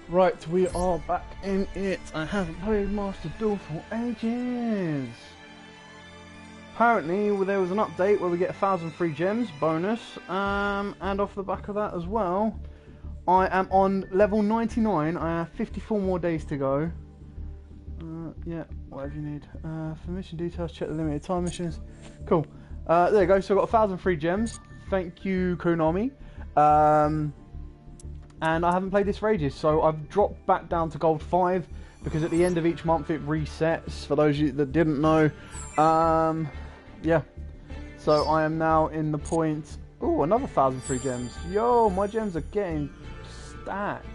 Right, we are back in it. I haven't played Master Duel for ages. Apparently, there was an update where we get 1,000 free gems bonus, and off the back of that as well, I am on level 99. I have 54 more days to go. Yeah, whatever you need. For mission details, check the limited time missions. Cool. There you go. So I've got 1,000 free gems. Thank you, Konami. And I haven't played this for ages, so I've dropped back down to gold 5 because at the end of each month it resets. For those of you that didn't know, yeah. So I am now in the point. Oh, another 1,000 free gems. Yo, my gems are getting stacked.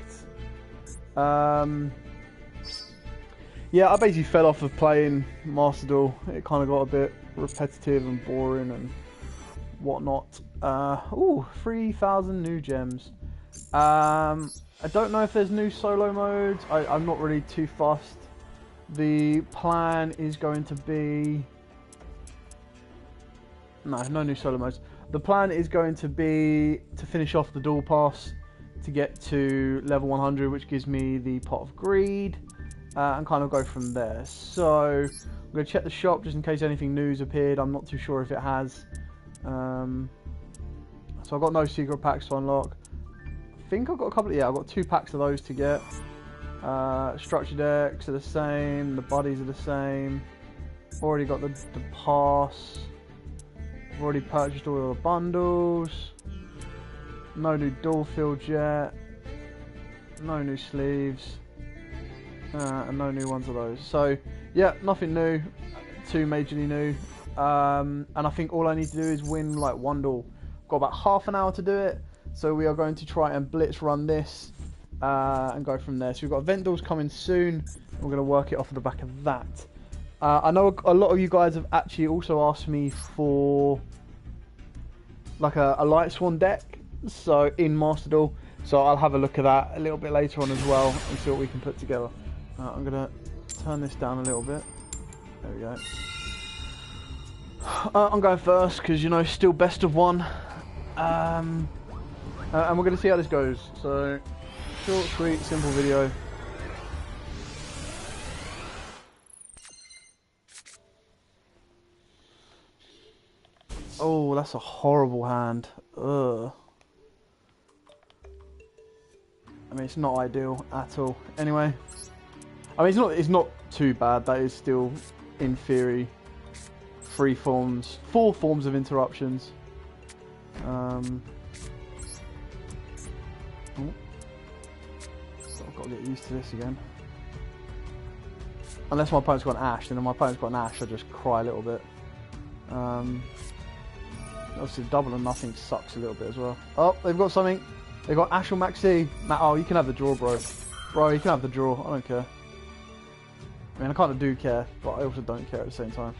Yeah, I basically fell off of playing Master Duel. It kind of got a bit repetitive and boring and whatnot. Ooh, 3,000 new gems. I don't know if there's new solo modes. I'm not really too fussed. The plan is going to be... No new solo modes. The plan is going to be to finish off the Duel Pass to get to level 100, which gives me the Pot of Greed, and kind of go from there. So I'm going to check the shop just in case anything new's appeared. I'm not too sure if it has. So I've got no secret packs to unlock. I think I've got a couple of, yeah, I've got 2 packs of those to get. Structure decks are the same, the buddies are the same. Already got the pass. I've already purchased all the bundles. No new duel fields yet. No new sleeves. And no new ones of those. So, yeah, nothing new. 2 majorly new. And I think all I need to do is win like 1 duel. I've got about half an hour to do it. So we are going to try and blitz run this and go from there. So we've got event duels coming soon. We're going to work it off of the back of that. I know a lot of you guys have actually also asked me for like a Light Swan deck. So in Master Duel. So I'll have a look at that a little bit later on as well and see what we can put together. I'm going to turn this down a little bit. There we go. I'm going first because, you know, still best of 1. And we're going to see how this goes. So, short, sweet, simple video. Oh, that's a horrible hand. Ugh. I mean, it's not ideal at all. Anyway, I mean, it's not too bad. That is still, in theory, 4 forms of interruptions. Oh. So I've got to get used to this again. Unless my opponent's got an Ash, then if my opponent's got an Ash, I just cry a little bit. Obviously, double and nothing sucks a little bit as well. Oh, they've got something. They've got Ash or Maxi. Oh, you can have the draw, bro. Bro, you can have the draw. I don't care. I mean, I kind of do care, but I also don't care at the same time.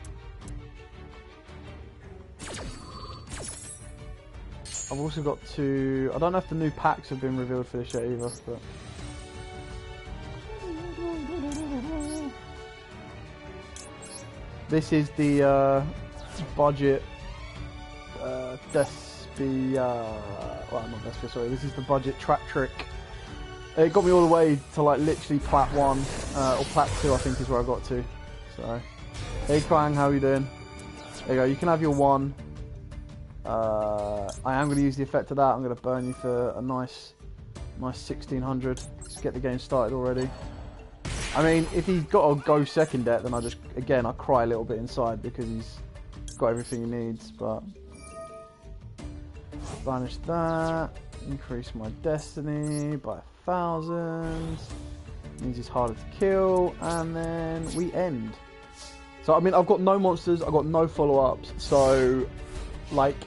I've also got 2... I don't know if the new packs have been revealed for this yet either, but... This is the budget well, not Despia, sorry. This is the budget trap trick. It got me all the way to like literally plat 1 or plat 2, I think is where I got to. So, hey Krang, how are you doing? There you go. You can have your 1. I am going to use the effect of that. I'm going to burn you for a nice 1600 to get the game started already. I mean, if he's got a go second deck, then I cry a little bit inside because he's got everything he needs. But banish that, increase my destiny by 1,000. Means he's harder to kill, and then we end. So I mean, I've got no monsters, I've got no follow-ups, so like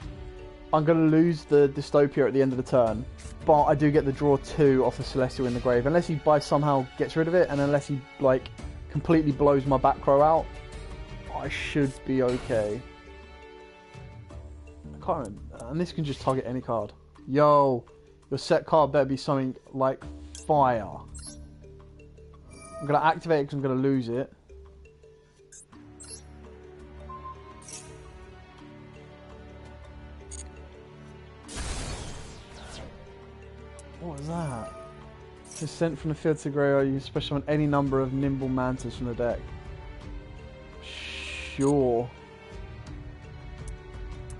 I'm gonna lose the Dystopia at the end of the turn, but I do get the draw 2 off the Celestial in the grave, unless he somehow gets rid of it, and unless he like completely blows my back row out, I should be okay. I can't remember. And this can just target any card. Yo, your set card better be something like fire. I'm gonna activate it because I'm gonna lose it. What was that? Just sent from the field to Grey, you special on any number of nimble mantas from the deck. Sure.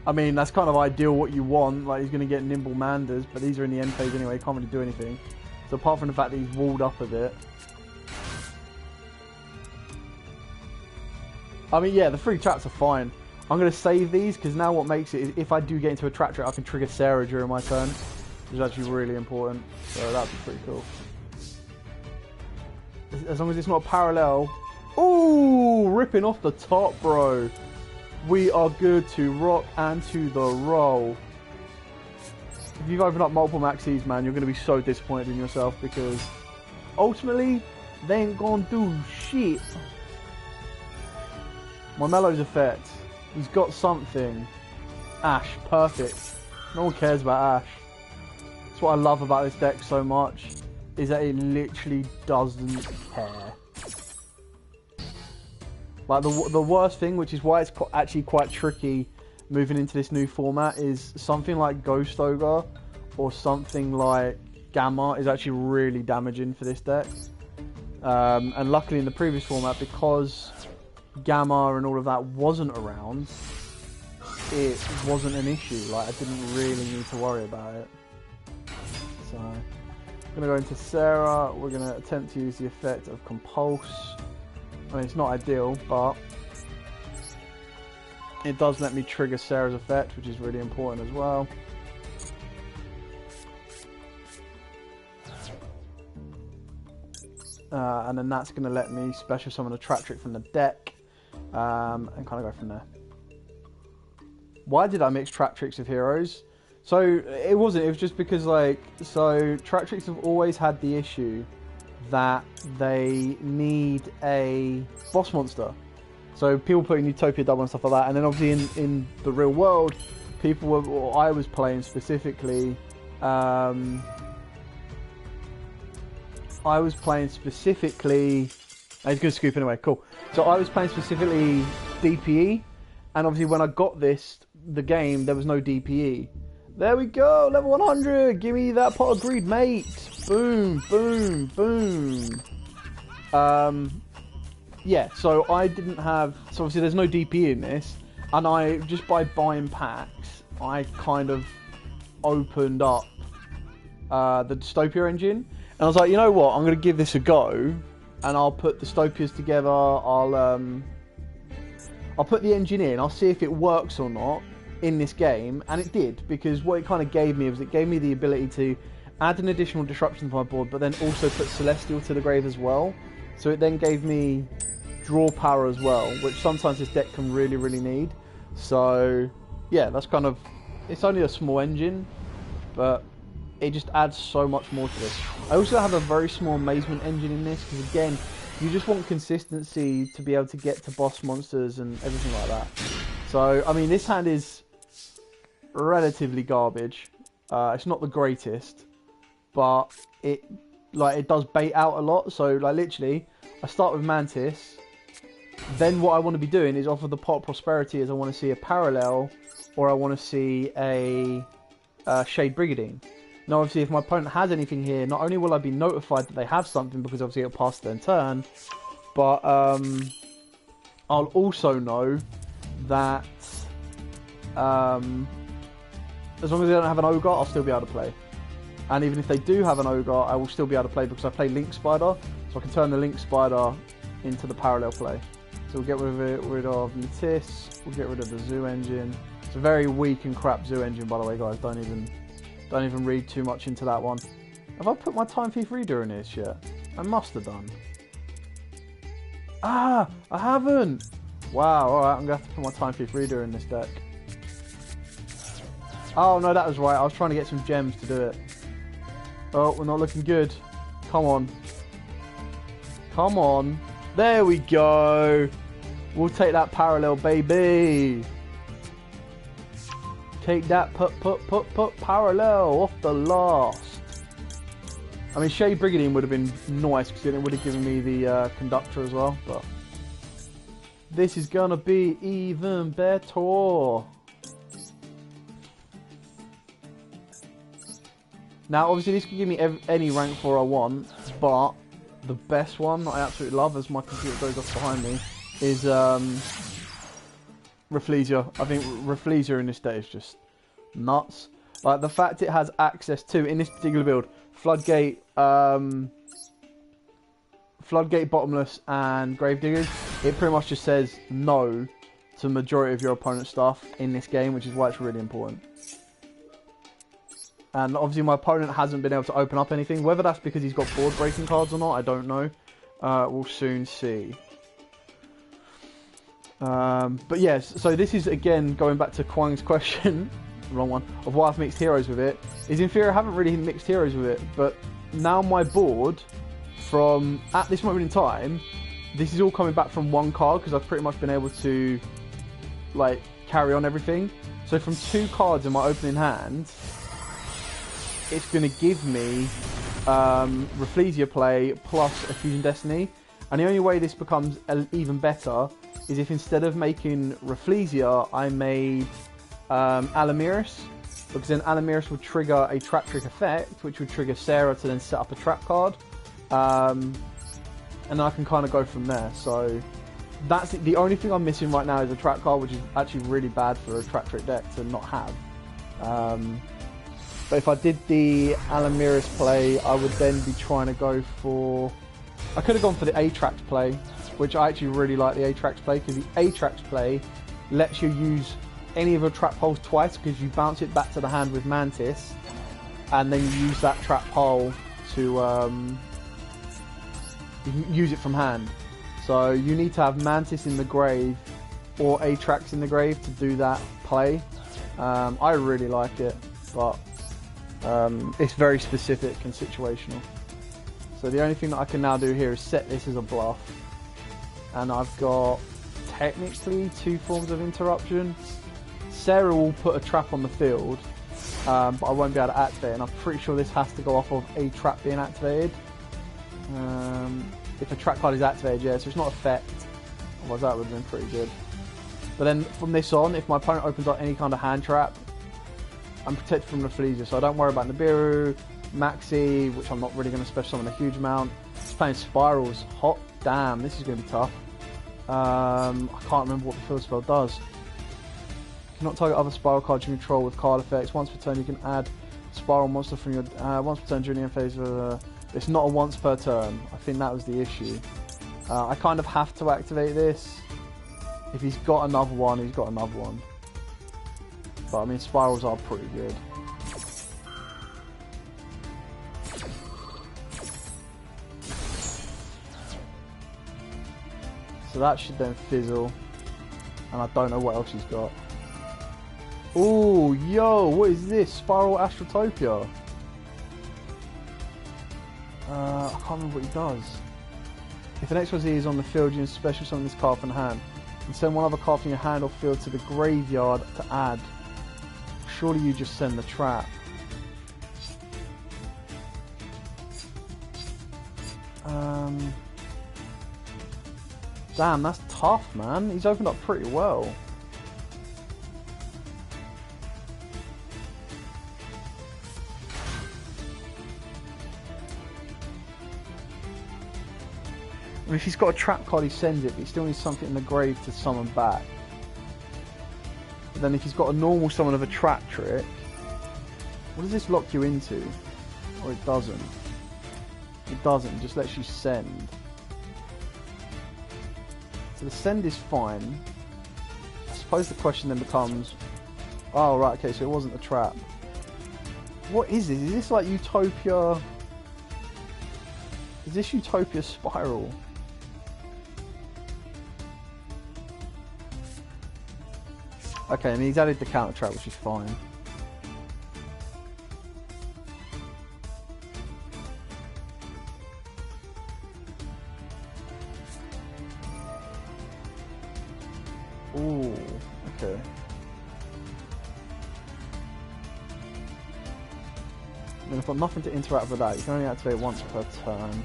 I mean, that's kind of ideal what you want. Like, he's going to get nimble mandas, but these are in the end phase anyway. He can't really do anything. So apart from the fact that he's walled up a bit. I mean, yeah, the 3 traps are fine. I'm going to save these because now what makes it is if I do get into a trap trick, I can trigger Sarah during my turn. Which is actually really important. So that'd be pretty cool. As long as it's not parallel. Ooh, ripping off the top, bro. We are good to rock and to the roll. If you've opened up multiple maxis, man, you're going to be so disappointed in yourself because ultimately, they ain't going to do shit. My Mello's effect. He's got something. Ash, perfect. No one cares about Ash. That's what I love about this deck so much, is that it literally doesn't care. Like the worst thing, which is why it's actually quite tricky moving into this new format, is something like Ghost Ogre or something like Gamma is actually really damaging for this deck. And luckily in the previous format, because Gamma and all of that wasn't around, it wasn't an issue. Like, I didn't really need to worry about it. So, I'm going to go into Sarah. We're going to attempt to use the effect of Compulse. I mean, it's not ideal, but it does let me trigger Sarah's effect, which is really important as well. And then that's going to let me special summon a trap trick from the deck, and kind of go from there. Why did I mix trap tricks with heroes? So it wasn't. It was just because, like, so trap tricks have always had the issue that they need a boss monster. So people putting Utopia double and stuff like that, and then obviously in the real world, people were, or I was playing specifically. I was playing specifically. He's going to scoop anyway. Cool. So I was playing specifically DPE, and obviously when I got the game, there was no DPE. There we go, level 100. Give me that pot of greed, mate. Boom, boom, boom. Yeah, so I didn't have. So obviously there's no DPE in this, and I just by buying packs, I kind of opened up the Dystopia engine, and I was like, you know what, I'm gonna give this a go, and I'll put Dystopias together. I'll put the engine in. I'll see if it works or not in this game, and it did, because what it kind of gave me was it gave me the ability to add an additional disruption to my board, but then also put Celestial to the grave as well. So it then gave me draw power as well, which sometimes this deck can really, really need. So yeah, that's kind of, it's only a small engine, but it just adds so much more to this. I also have a very small amazement engine in this, because again, you just want consistency to be able to get to boss monsters and everything like that. So I mean, this hand is relatively garbage. It's not the greatest, but it does bait out a lot. So like literally, I start with Mantis. Then what I want to be doing is off of the pot of prosperity is I want to see a parallel, or I want to see a Shade Brigadine. Now obviously if my opponent has anything here, not only will I be notified that they have something because obviously it'll pass their turn, but I'll also know that as long as they don't have an Ogre, I'll still be able to play. And even if they do have an Ogre, I will still be able to play because I play Link Spider, so I can turn the Link Spider into the parallel play. So we'll get rid of Matisse, we'll get rid of the Zoo engine. It's a very weak and crap Zoo engine, by the way, guys. Don't even read too much into that one. Have I put my Time Thief Reader in this yet? I must have done. Ah, I haven't. Wow, alright, I'm going to have to put my Time Thief Reader in this deck. Oh, no, that was right. I was trying to get some gems to do it. Oh, we're not looking good. Come on. Come on. There we go. We'll take that parallel, baby. Take that put parallel off the last. I mean, Shade Brigadine would have been nice because it would have given me the conductor as well, but this is gonna be even better. Now, obviously, this could give me any rank 4 I want, but the best one that I absolutely love, as my computer goes off behind me, is Rafflesia. I think Rafflesia in this day is just nuts. Like, the fact it has access to, in this particular build, Floodgate, Floodgate, Bottomless, and Gravediggers, it pretty much just says no to the majority of your opponent's stuff in this game, which is why it's really important. And obviously my opponent hasn't been able to open up anything. Whether that's because he's got board breaking cards or not, I don't know. We'll soon see. But yes, so this is again going back to Kwang's question, wrong one, of why I've mixed heroes with it. Is in theory I haven't really mixed heroes with it, but now my board, from at this moment in time, this is all coming back from one card because I've pretty much been able to like carry on everything. So from 2 cards in my opening hand, it's going to give me Rafflesia play plus a Fusion Destiny. And the only way this becomes even better is if instead of making Rafflesia, I made Alamiris. Because then Alamiris would trigger a trap trick effect, which would trigger Sarah to then set up a trap card. And then I can kind of go from there. So that's it. The only thing I'm missing right now is a trap card, which is actually really bad for a trap trick deck to not have. But if I did the Alamiris play, I would then be trying to go for... I could have gone for the Atrax play, which I actually really like the Atrax play, because the Atrax play lets you use any of your trap holes twice, because you bounce it back to the hand with Mantis, and then you use that trap hole to... you can use it from hand. So you need to have Mantis in the grave, or Atrax in the grave to do that play. I really like it, but... it's very specific and situational. So the only thing that I can now do here is set this as a bluff. And I've got technically 2 forms of interruption. Sarah will put a trap on the field, but I won't be able to activate it. And I'm pretty sure this has to go off of a trap being activated. If a trap card is activated, yeah, so it's not effect. Otherwise that would have been pretty good. But then from this on, if my opponent opens up any kind of hand trap, I'm protected from Rafflesia, so I don't worry about Nibiru, Maxi, which I'm not really going to special summon a huge amount. Just playing Spirals. Hot damn, this is going to be tough. I can't remember what the field spell does. You cannot target other Spiral cards you control with card effects. Once per turn you can add Spiral monster from your... once per turn during the end phase of... it's not a once per turn. I think that was the issue. I kind of have to activate this. If he's got another one, he's got another one. But I mean, Spirals are pretty good. So that should then fizzle. And I don't know what else he's got. Ooh, yo, what is this? Spiral Astrotopia. I can't remember what he does. If an XYZ is on the field, you can special summon this card from hand. And send one other card from your hand or field to the graveyard to add. Surely you just send the trap. Damn, that's tough, man. He's opened up pretty well. I mean, if he's got a trap card, he sends it, but he still needs something in the grave to summon back. But then if he's got a normal summon of a trap trick, what does this lock you into? Or it doesn't. It doesn't, it just lets you send. So the send is fine. I suppose the question then becomes, oh right, okay, so it wasn't a trap. What is this? Is this like Utopia? Is this Utopia Spiral? Okay, and he's added the counter trap, which is fine. Ooh, okay. I mean, I've got nothing to interact with that. You can only activate once per turn.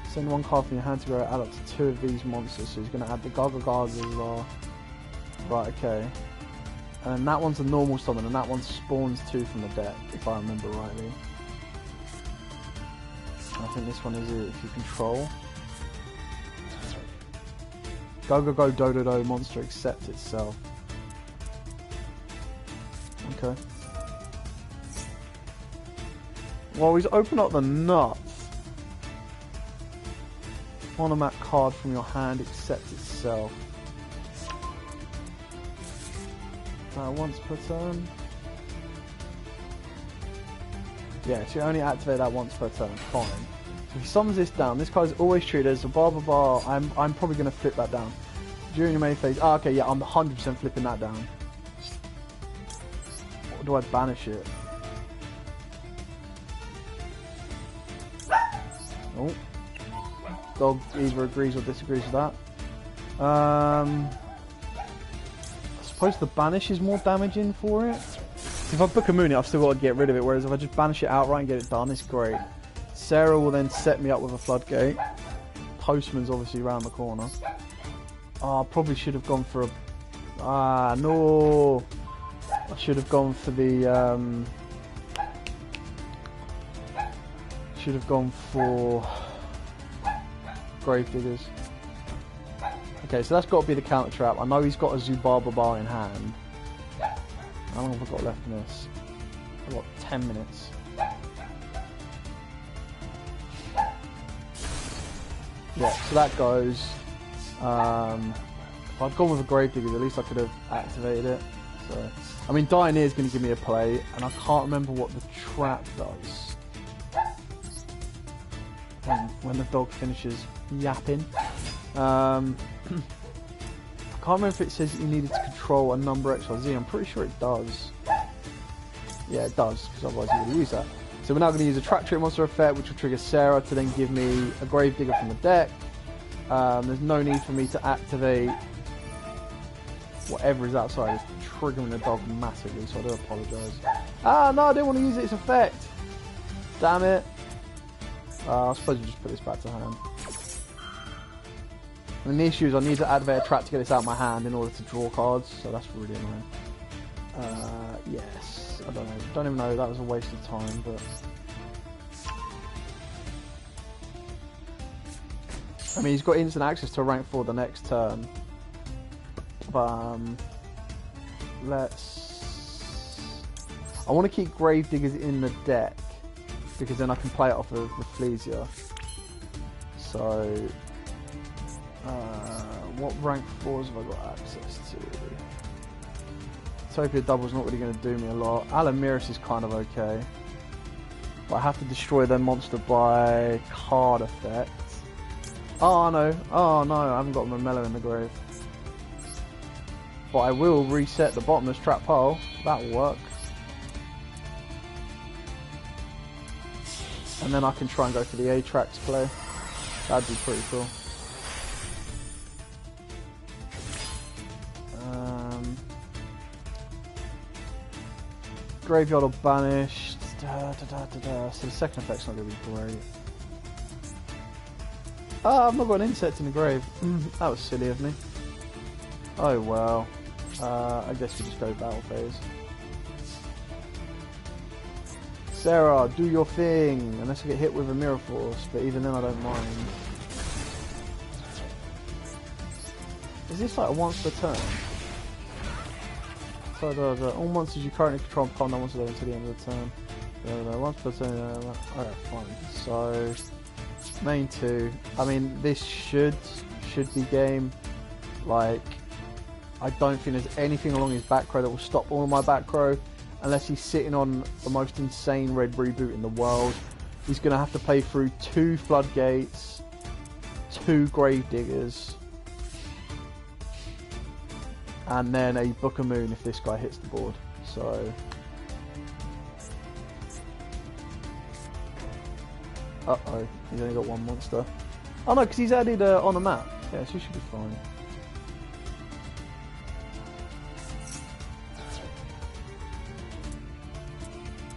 Send one card from your hand to go add up to 2 of these monsters. So he's going to add the Gaga Gagas as well. Right, okay. And that one's a normal summon, and that one spawns 2 from the deck, if I remember rightly. I think this one is it if you control. Go go go do do do, monster accepts itself. Okay. Well, he's opened up the nuts. Monomat card from your hand accepts itself. Once per turn. Yeah, so you only activate that once per turn. Fine. So if he summons this down, this card is always treated as a bar bar bar. I'm probably going to flip that down. During your main phase. Okay, yeah, I'm 100% flipping that down. Or do I banish it? Oh. Dog either agrees or disagrees with that. I suppose the banish is more damaging for it. If I book a Mooney, I've still got to get rid of it, whereas if I just banish it outright and get it done, it's great. Sarah will then set me up with a floodgate. Postman's obviously around the corner. Oh, I probably should have gone for a... Ah, no! I should have gone for the... Should have gone for... Gravediggers. Okay, so that's got to be the counter trap. I know he's got a Zubaba bar in hand. How long have I got left in this? I've got 10 minutes. Yeah, so that goes. If I'd gone with a Gravediggers, at least I could have activated it. So, I mean, Dying Ear is going to give me a play, and I can't remember what the trap does. When the dog finishes yapping. I can't remember if it says that you needed to control a number X or Z. I'm pretty sure it does. Yeah, it does, because otherwise you would use that. So we're now going to use a Track Trick Monster effect, which will trigger Sarah to then give me a Gravedigger from the deck. There's no need for me to activate whatever is outside. It's triggering the dog massively, so I do apologise. Ah, no, I didn't want to use its effect. Damn it. I suppose you just put this back to hand. And the issue is I need to activate a trap to get this out of my hand in order to draw cards, so that's really annoying. Yes, I don't know. Don't even know, that was a waste of time, but... I mean, he's got instant access to rank 4 the next turn. But, let's... I want to keep Gravediggers in the deck, because then I can play it off of Rafflesia. So... what rank 4s have I got access to? Utopia Double's not really going to do me a lot. Alamiris is kind of okay. But I have to destroy their monster by card effect. Oh no, I haven't got Momelo in the grave. But I will reset the bottomless trap pile. That will work. And then I can try and go for the A-Trax play. That'd be pretty cool. Graveyard or banished. So the second effect's not going to be great. Ah, I've not got an insect in the grave. That was silly of me. Oh well. I guess we just go battle phase. Sarah, do your thing. Unless I get hit with a Mirror Force, but even then I don't mind. Is this like a once per turn? So all monsters you currently control can't no monsters until the end of the turn. Once per turn. Alright, fine. So main 2. I mean, this should be game. Like, I don't think there's anything along his back row that will stop all of my back row, unless he's sitting on the most insane red reboot in the world. He's going to have to play through 2 Floodgates, 2 Gravediggers, and then a Book of Moon if this guy hits the board. So, uh-oh, he's only got 1 monster. Oh no, because he's added on a map. Yeah, so he should be fine.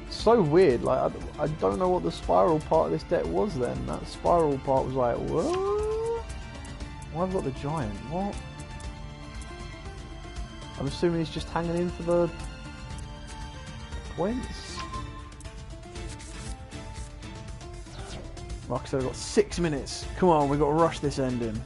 So weird, like, I don't know what the spiral part of this deck was then. That spiral part was like, what? Why have I got the giant? What? I'm assuming he's just hanging in for the points. Like I said, I've got 6 minutes. Come on, we've got to rush this ending.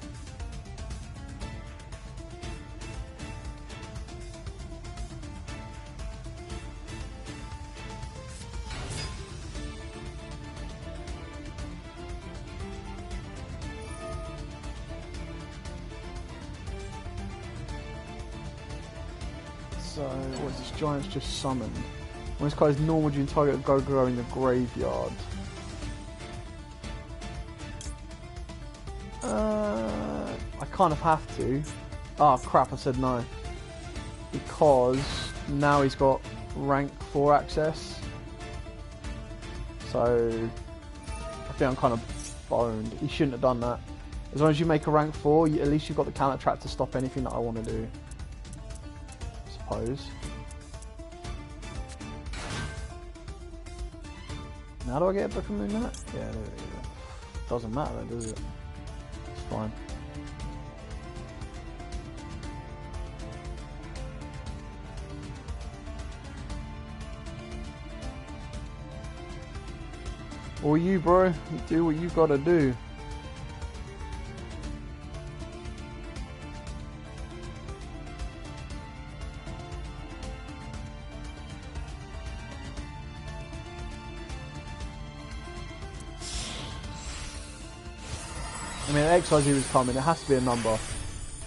So, what is this? Giant's just summoned. When this guy's normal, you can target Go-Go in the graveyard. I kind of have to. Ah, crap, I said no. Because now he's got rank 4 access. So, I think I'm kind of boned. He shouldn't have done that. As long as you make a rank 4, at least you've got the counter trap to stop anything that I want to do. Suppose. Now do I get a Book of Moon Knight? Yeah, doesn't matter then, does it? It's fine. Or you, bro, you do what you gotta do. I mean, XYZ was coming, it has to be a number.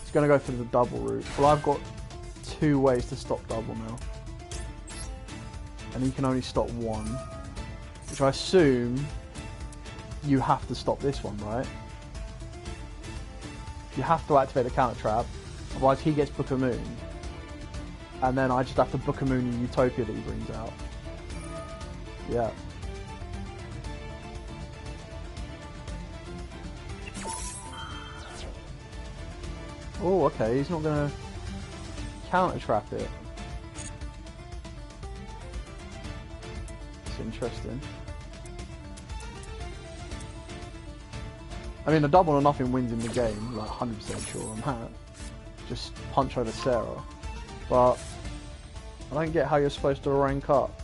It's going to go for the double route. Well, I've got 2 ways to stop double now. And you can only stop 1. Which I assume you have to stop this one, right? You have to activate the counter trap, otherwise he gets Book of Moon. And then I just have to Book of Moon in Utopia that he brings out. Yeah. Oh, okay, he's not going to counter trap it. It's interesting. I mean, a double or nothing wins in the game, like 100% sure on that. Just punch over Sarah. But I don't get how you're supposed to rank up.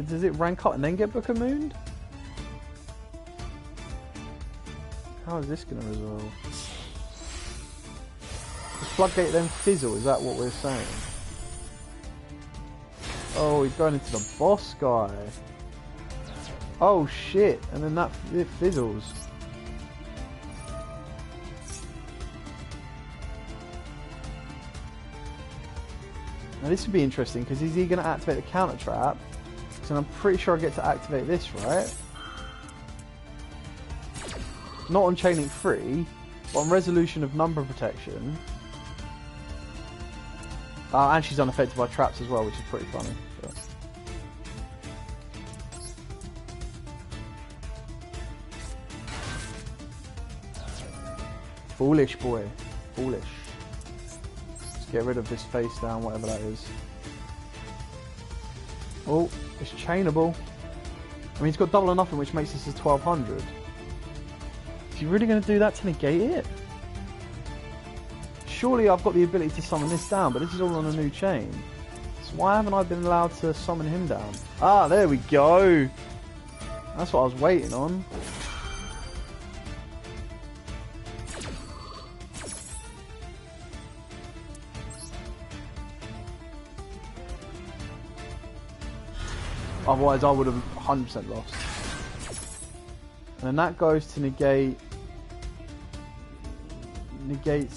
Does it rank up and then get Book of Moon? How is this going to resolve? Does Floodgate then fizzle? Is that what we're saying? Oh, he's going into the boss guy. Oh shit! And then that it fizzles. Now this would be interesting because is he going to activate the counter trap? So I'm pretty sure I get to activate this, right? Not on Chain Link 3, but on Resolution of Number Protection. And she's unaffected by traps as well, which is pretty funny. But... Foolish boy. Foolish. Let's get rid of this face down, whatever that is. Oh, it's chainable. I mean, he's got double or nothing, which makes this a 1200. Is he really going to do that to negate it? Surely I've got the ability to summon this down, but this is all on a new chain. So why haven't I been allowed to summon him down? Ah, there we go. That's what I was waiting on. Otherwise I would have 100% lost. And then that goes to negates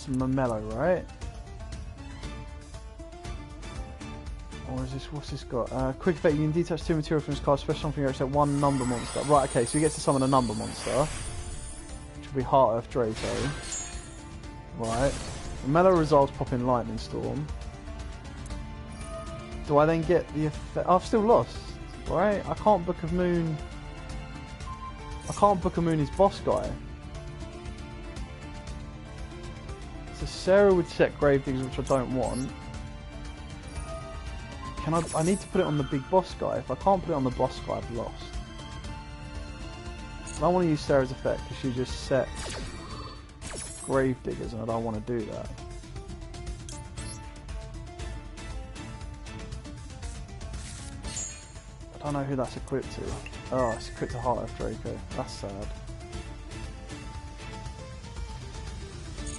Mamelo, right? Or is this, what's this got? Quick effect, you can detach 2 material from his card, special something except 1 number monster. Right, okay, so he gets to summon a number monster. Which will be Heart Earth Draco. Right. Mamelo resolves pop in Lightning Storm. Do I then get the effect? I've still lost, right? I can't Book of Moon. I can't Book of Moon his boss guy. So Sarah would set Gravediggers, which I don't want. Can I need to put it on the big boss guy. If I can't put it on the boss guy, I've lost. I don't want to use Sarah's effect because she just sets Gravediggers and I don't want to do that. I don't know who that's equipped to. Oh, it's equipped to Heart Earth Draco. That's sad.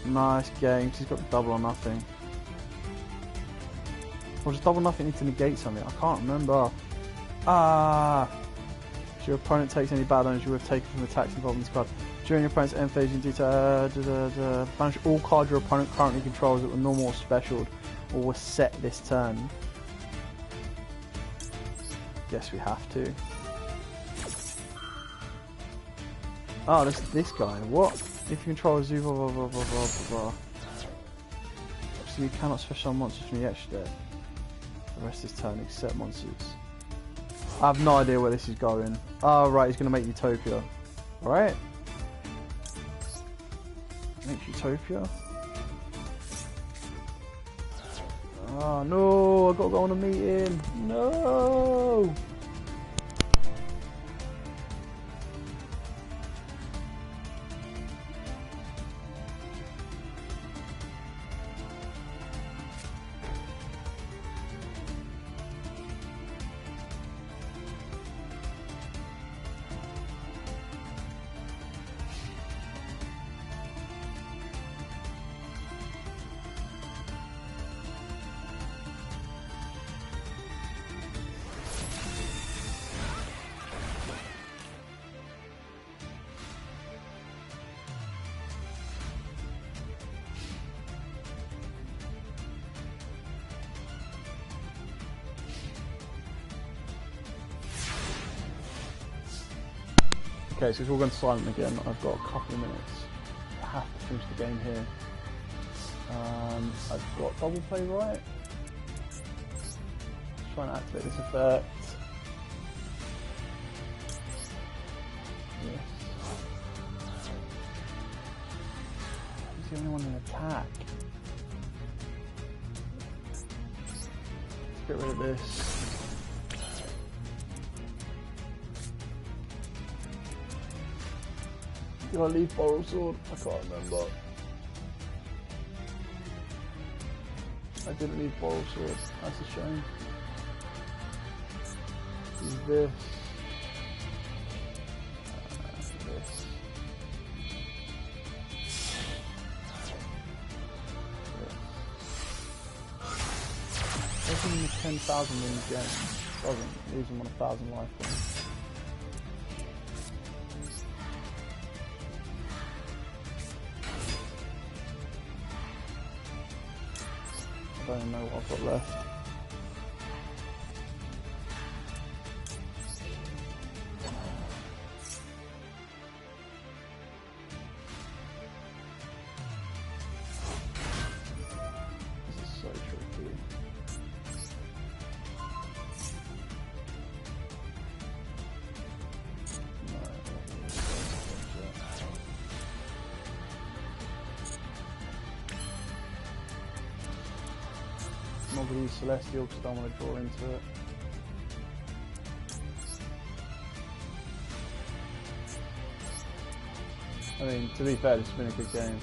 Nice game. She's got double or nothing. Or does double nothing need to negate something? I can't remember. Ah! If your opponent takes any bad damage, you would have taken from attacks involving this card. During your opponent's end phase, you need to banish all cards your opponent currently controls that were normal or special, or were set this turn. Guess we have to. Oh, this guy. What? If you control a zoo, blah blah blah blah blah blah. So you cannot special monsters from the extra deck the rest of this turn except monsters. I have no idea where this is going. Oh right, he's gonna make Utopia. Right? Make Utopia. Oh no, I gotta go on a meeting. No. Okay, so it's all gone silent again. I've got a couple of minutes. I have to finish the game here. I've got double play right. Just trying to activate this effect. Yes. He's the only one in attack. Let's get rid of this. Did I leave Borrow Sword? I can't remember. I didn't leave Borrow Sword. That's a shame. Use this. This. Doesn't need 10,000 in the game. Doesn't. Leaves him on 1,000 life points. I don't know what I've got left. This is so tricky. I'm not going to use Celestial because I don't want to draw into it. I mean, to be fair, this has been a good game.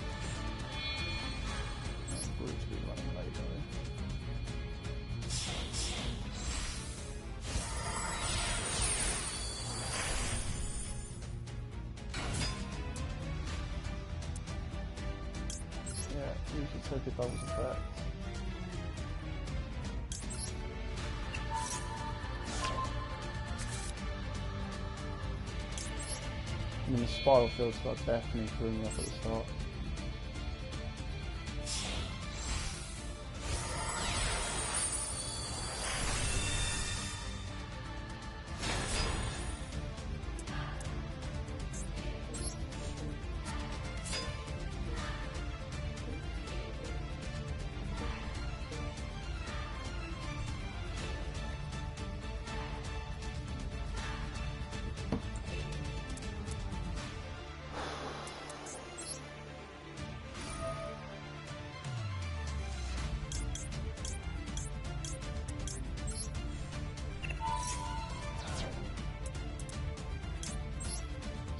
Brutally running late though. Yeah, usually take it doubles effect. I mean, the spiral field start definitely threw me off at the start.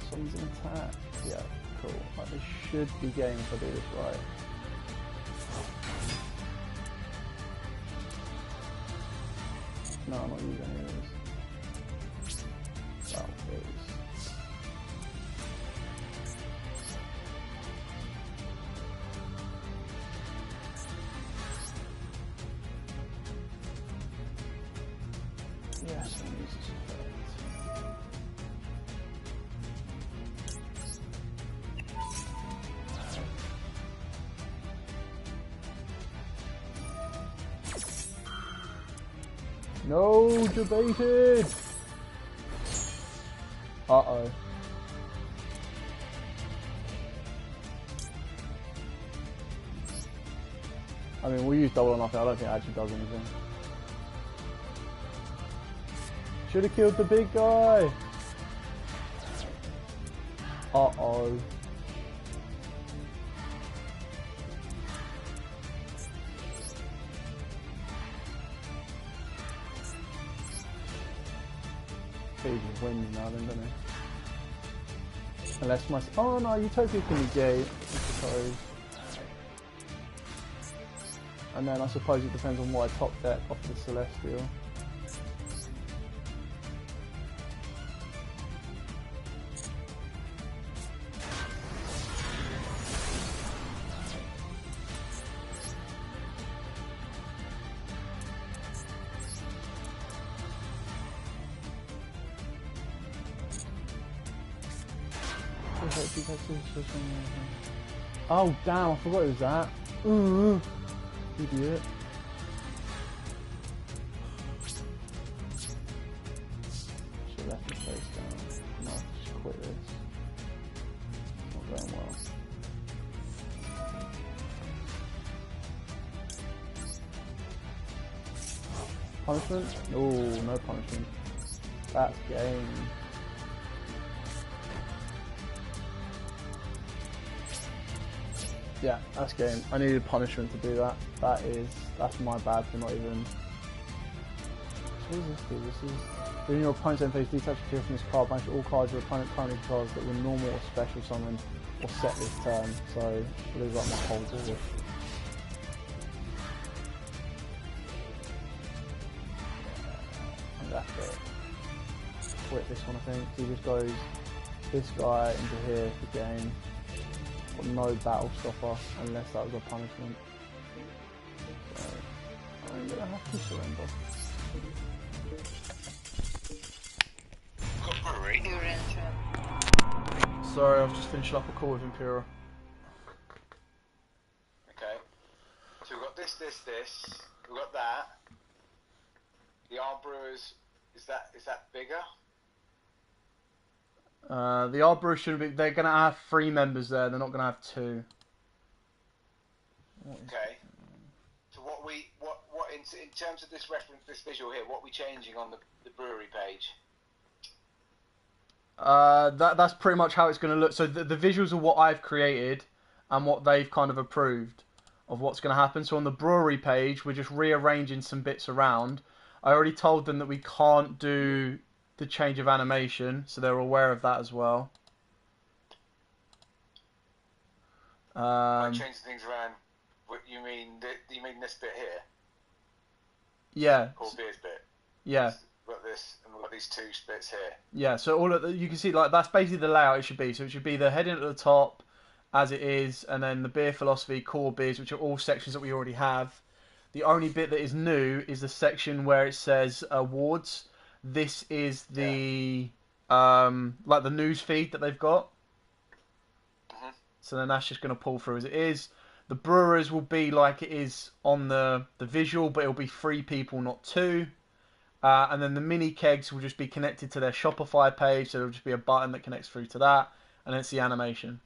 Someone's an attack. Yeah, cool. Like, this should be game if I do this right. No, I'm not using any of these. Yes, I use this effect. No, debated! Uh-oh. I mean, we'll use double or nothing. I don't think it actually does anything. Should have killed the big guy! Uh-oh. He just wins now then, doesn't he? Unless my... Oh no, Utopia can negate, I suppose. And then I suppose it depends on what I top deck off the Celestial. Oh damn, I forgot it was that. Idiot. Should have left his face down. No, just quit this. Not going well. Punishment? Oh, no punishment. That's game. Yeah, that's game. I needed punishment to do that. That's my bad for not even... What does this do? This is... During your opponent's end phase, detach a tier from this card, banish all cards your opponent currently controls that were normal or special summon or set this turn. So, it lose like my whole board. And that's it. Quit this one, I think. So he just goes this guy into here for game. Got no battle stopper unless that was a punishment. So I'm gonna have to surrender. Sorry, I've just finished up a call with Imperial. Okay. So we've got this. We've got that. The Arbrewers, is that bigger? The Arborist should be. They're gonna have 3 members there. They're not gonna have 2. Okay. So what in terms of this reference, this visual here, what are we changing on the brewery page? That's pretty much how it's gonna look. So the visuals are what I've created and what they've kind of approved of what's gonna happen. So on the brewery page, we're just rearranging some bits around. I already told them that we can't do the change of animation, so they're aware of that as well. By changing things around, what you mean this bit here? Yeah. Or Beer's bit? Yeah. We've got this, and we've got these 2 bits here. Yeah, so all of the, you can see, like, that's basically the layout it should be. So it should be the heading at the top, as it is, and then the beer philosophy, core beers, which are all sections that we already have. The only bit that is new is the section where it says awards. This is the like the news feed that they've got. So then that's just going to pull through as it is. The brewers will be like it is on the visual, but it'll be 3 people, not 2. And then the mini kegs will just be connected to their Shopify page, so it'll just be a button that connects through to that, and it's the animation.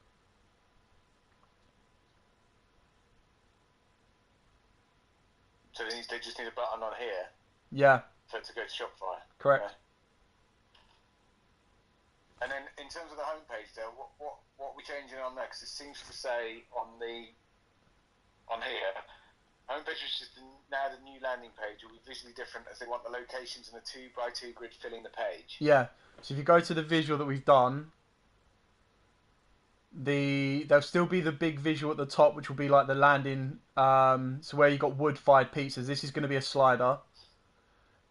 So they just need a button on here? Yeah. For it to go to Shopify? Correct. Okay. And then in terms of the homepage there, what are we changing on there? Because it seems to say on here, homepage which is now the new landing page will be visually different as they want the locations and the 2x2 grid filling the page. Yeah. So if you go to the visual that we've done, there'll still be the big visual at the top, which will be like the landing. So where you got wood-fired pizzas, this is going to be a slider.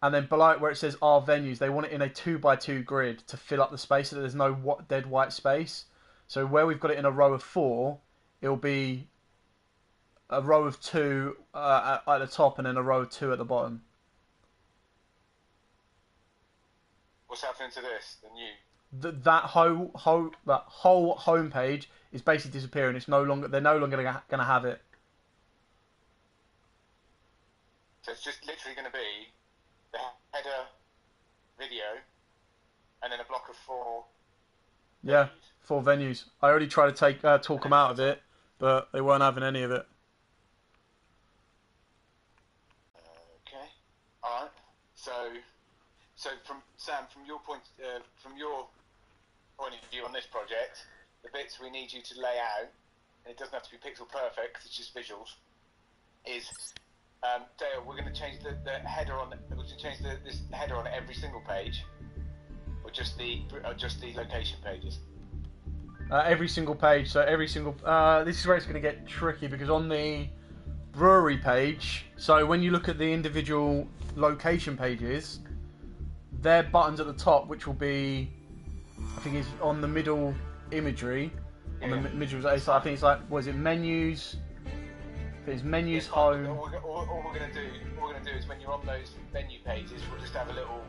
And then below it where it says our venues, they want it in a 2x2 grid to fill up the space so that there's no dead white space. So where we've got it in a row of 4, it'll be a row of 2 at the top and then a row of 2 at the bottom. What's happening to this? The new. That whole homepage is basically disappearing. It's no longer. They're no longer going to have it. So it's just literally going to be the header, video, and then a block of 4. Yeah, venues. 4 venues. I already tried to talk them out of it, but they weren't having any of it. Okay. All right. So from Sam, from your point of view on this project, the bits we need you to lay out, and it doesn't have to be pixel perfect, 'cause it's just visuals. Is Dale, we're going to change the header on. We're going to change this header on every single page, or just the location pages. Every single page. So every single. This is where it's going to get tricky because on the brewery page. So when you look at the individual location pages, they're buttons at the top, which will be, I think, is on the middle imagery. Yeah. On the middle, I think it's like, what is it? Menus. I think it's menus, home. All we're going to do is when you're on those menu pages, we'll just have a little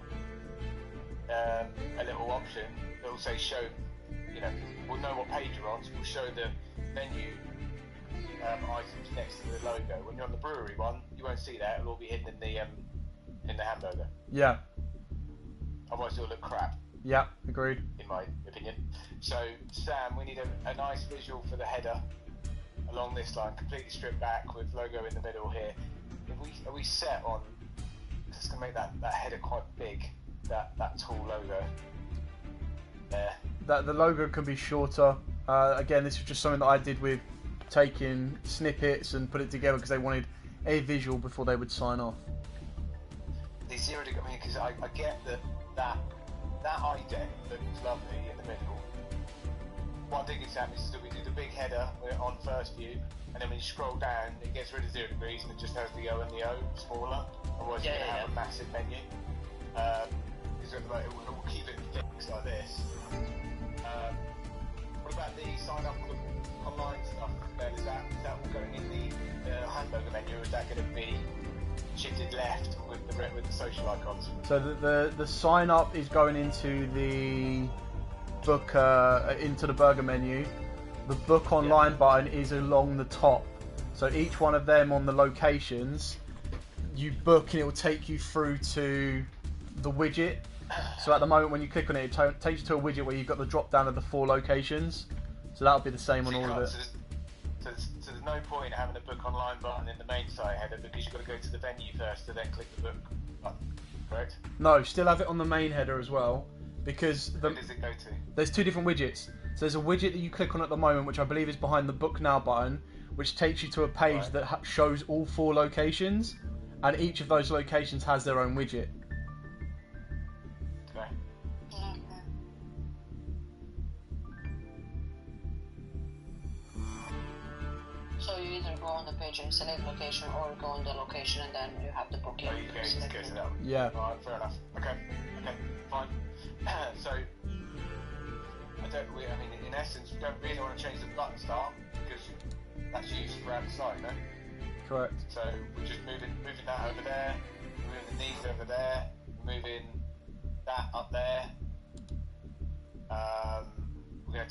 option that will say show. We'll know what page you're on, so we'll show the menu items next to the logo. When you're on the brewery one, you won't see that. It'll all be hidden in the hamburger. Yeah. Otherwise, it'll look crap. Yeah, agreed. In my opinion. So, Sam, we need a nice visual for the header along this line, completely stripped back with logo in the middle here. Are we set on? It's going to make that header quite big. That tall logo. There. That the logo can be shorter. Again, this was just something that I did with taking snippets and put it together because they wanted a visual before they would sign off. The 0 degree, because I get that idea looks lovely in the middle. What I'm thinking, Sam, is that we do the big header on first view, and then when you scroll down, it gets rid of 0 degrees and it just has the O and the O smaller. Otherwise, you're going to have a massive menu. Because we'll keep it fixed like this. What about the sign up online stuff? Is that all going in the hamburger menu, or is that going to be shifted left with the social icons? So the sign up is going into the book into the burger menu. The book online button is along the top. So each one of them on the locations, you book and it will take you through to the widget. So at the moment when you click on it, it takes you to a widget where you've got the drop down of the 4 locations. So that'll be the same on all of it. So there's no point having a book online button in the main site header because you've got to go to the venue first to then click the book button, correct? No, still have it on the main header as well because Where does it go to? There's 2 different widgets. So there's a widget that you click on at the moment, which I believe is behind the book now button, which takes you to a page that shows all 4 locations, and each of those locations has their own widget. Okay. So you either go on the page and select location, or go on the location and then you have the booking. Oh, you go to that one. Yeah. Alright, fair enough. Okay, fine. So, I mean, in essence, we don't really want to change the button start because that's used throughout the site, no? Correct. So we're just moving that over there, moving these over there, moving that up there. We're gonna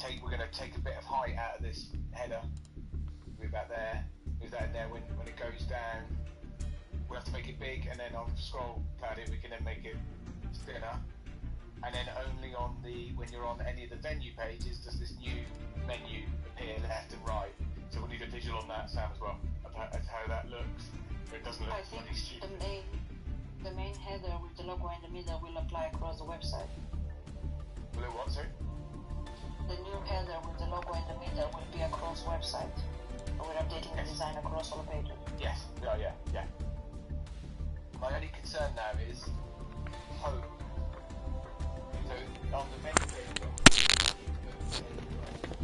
take a bit of height out of this header. Move that there. Move that in there. When it goes down, we'll have to make it big, and then on scroll pad it, we can then make it thinner. And then only on when you're on any of the venue pages does this new menu appear left and right. So we'll need a visual on that, Sam, as well, as how that looks. It doesn't look I think bloody stupid. the main header with the logo in the middle will apply across the website. Will it what, sorry? The new header with the logo in the middle will be across website. We're updating the design across all the pages. Yes. Oh, yeah. My only concern now is home. So on the menu page.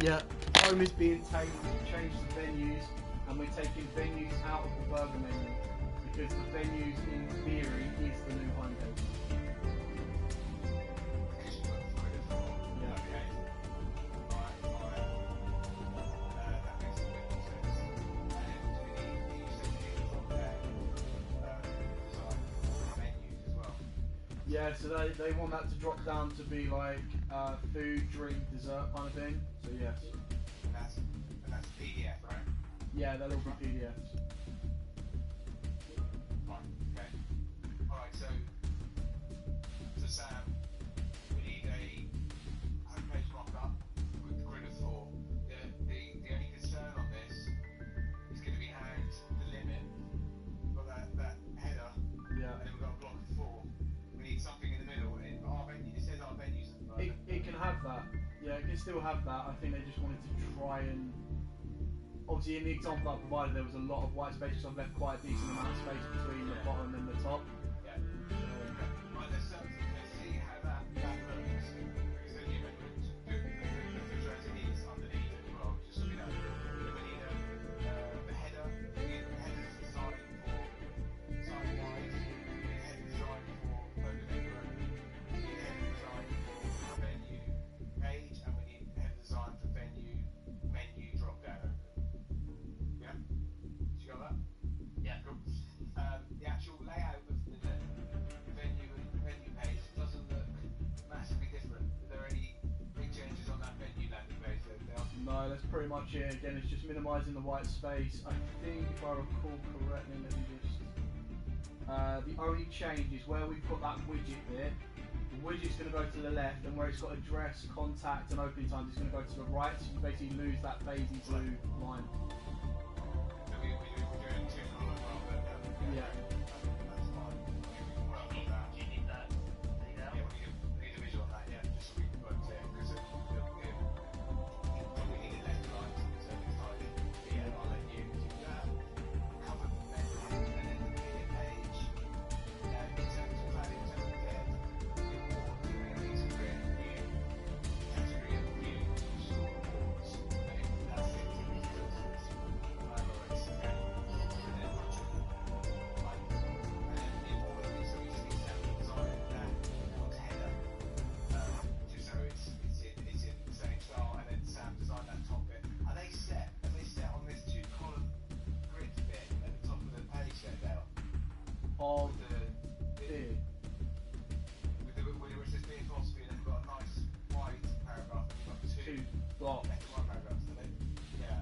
Yeah, home is being changed to venues, and we're taking venues out of the burger menu because the venues, in theory, is the new home page. Yeah, so they want that to drop down to be like food, drink, dessert kind of thing. So yes. And that's PDF, right? Yeah, they'll all be PDFs. Right, okay. Alright, so Sam, we need a homepage mock-up with the grid of 4. The only concern on this is going to be hand the limit. We've got that header, Yeah. and then we've got a block of 4. We need something in the middle. Our venue, it says our venues at the moment. It can have that. Yeah, it can still have that. I think they just wanted to try and... Obviously, in the example I provided, there was a lot of white space, so I've left quite a decent amount of space between the bottom and the top. Yeah. Right, let's see how that looks. Because then you the refrigerator is underneath as well, just so we know. Then we need the header. We need the header design for side wide. We need a header design for open room. We need a header design for venue page, and we need a header design for venue menu drop down. Yeah? Did you got that? Yeah. Cool. The actual layout of the venue page doesn't look massively different. Are there any big changes on that venue landing page? No, that's pretty much it. Again, it's just minimising the white space. I think, if I recall correctly, let me just... the only change is where we've got that widget there. The widget's going to go to the left, and where it's got address, contact, and opening times, it's going to go to the right. So you basically lose that baby blue line. So we're doing 2 colours rather than... Yeah. That's fine. We can work on that. Do you need that? Yeah, we need a visual on that, yeah, just so we can work there. Because we need it left to right, so it's tidy. Yeah, I'll let you do that. Cover the menu, and then the media page. In terms of that, in terms of the awards, we're going to need to create a new category of news or awards. That's it. Of the... Which is being philosophy, and then we've got a nice wide paragraph, and we've got 2 blocks. paragraphs, don't they? Yeah.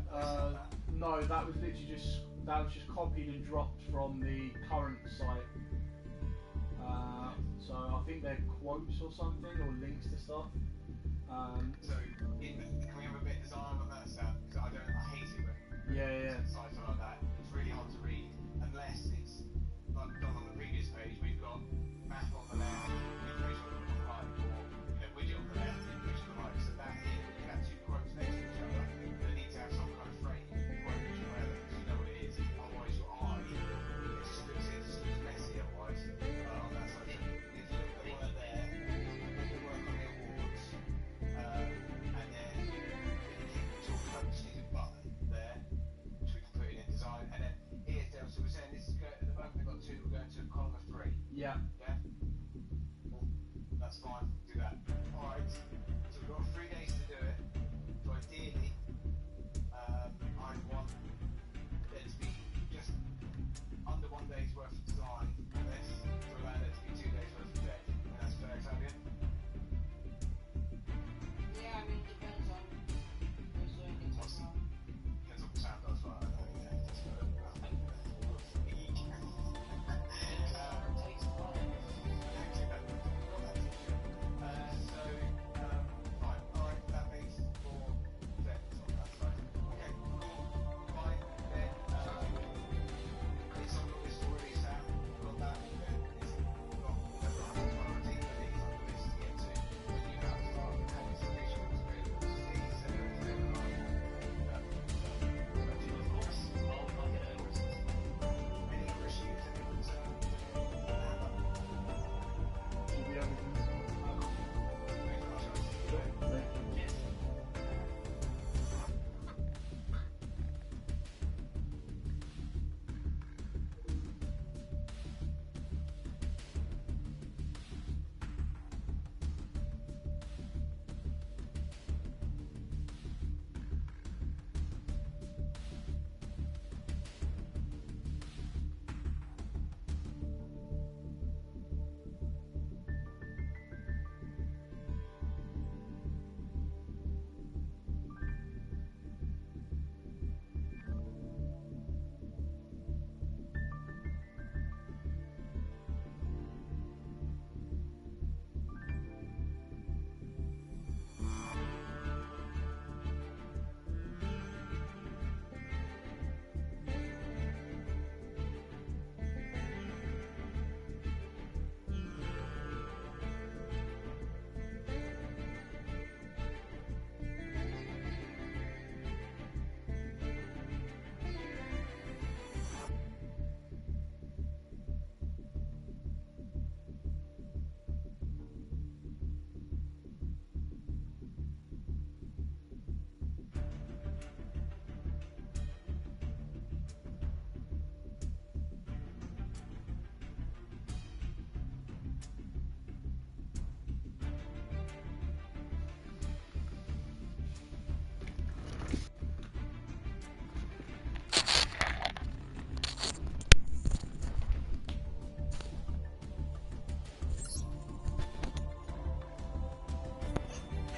No, that was literally just copied and dropped from the current site. So I think they're quotes or something, or links to stuff. So, can we have a bit of design on that, Sam? Because I hate it when Yeah. sites are like that. It's really hard to read, unless it's like done on the previous page. We've got map on the left, information on the right, or widget on the left, information on the right. So that here, we can have 2 quotes next to each other. They need to have some kind of frame quote which is relevant, because you know what it is. Otherwise, your eye it just looks messy. Otherwise, on that side. So if you look at the work there, the work on the awards, and then we talk about the sneaker button there, which we can put in design. And then here's Dale. So we're saying this is at the moment we've got 2. We're going to a column of 3.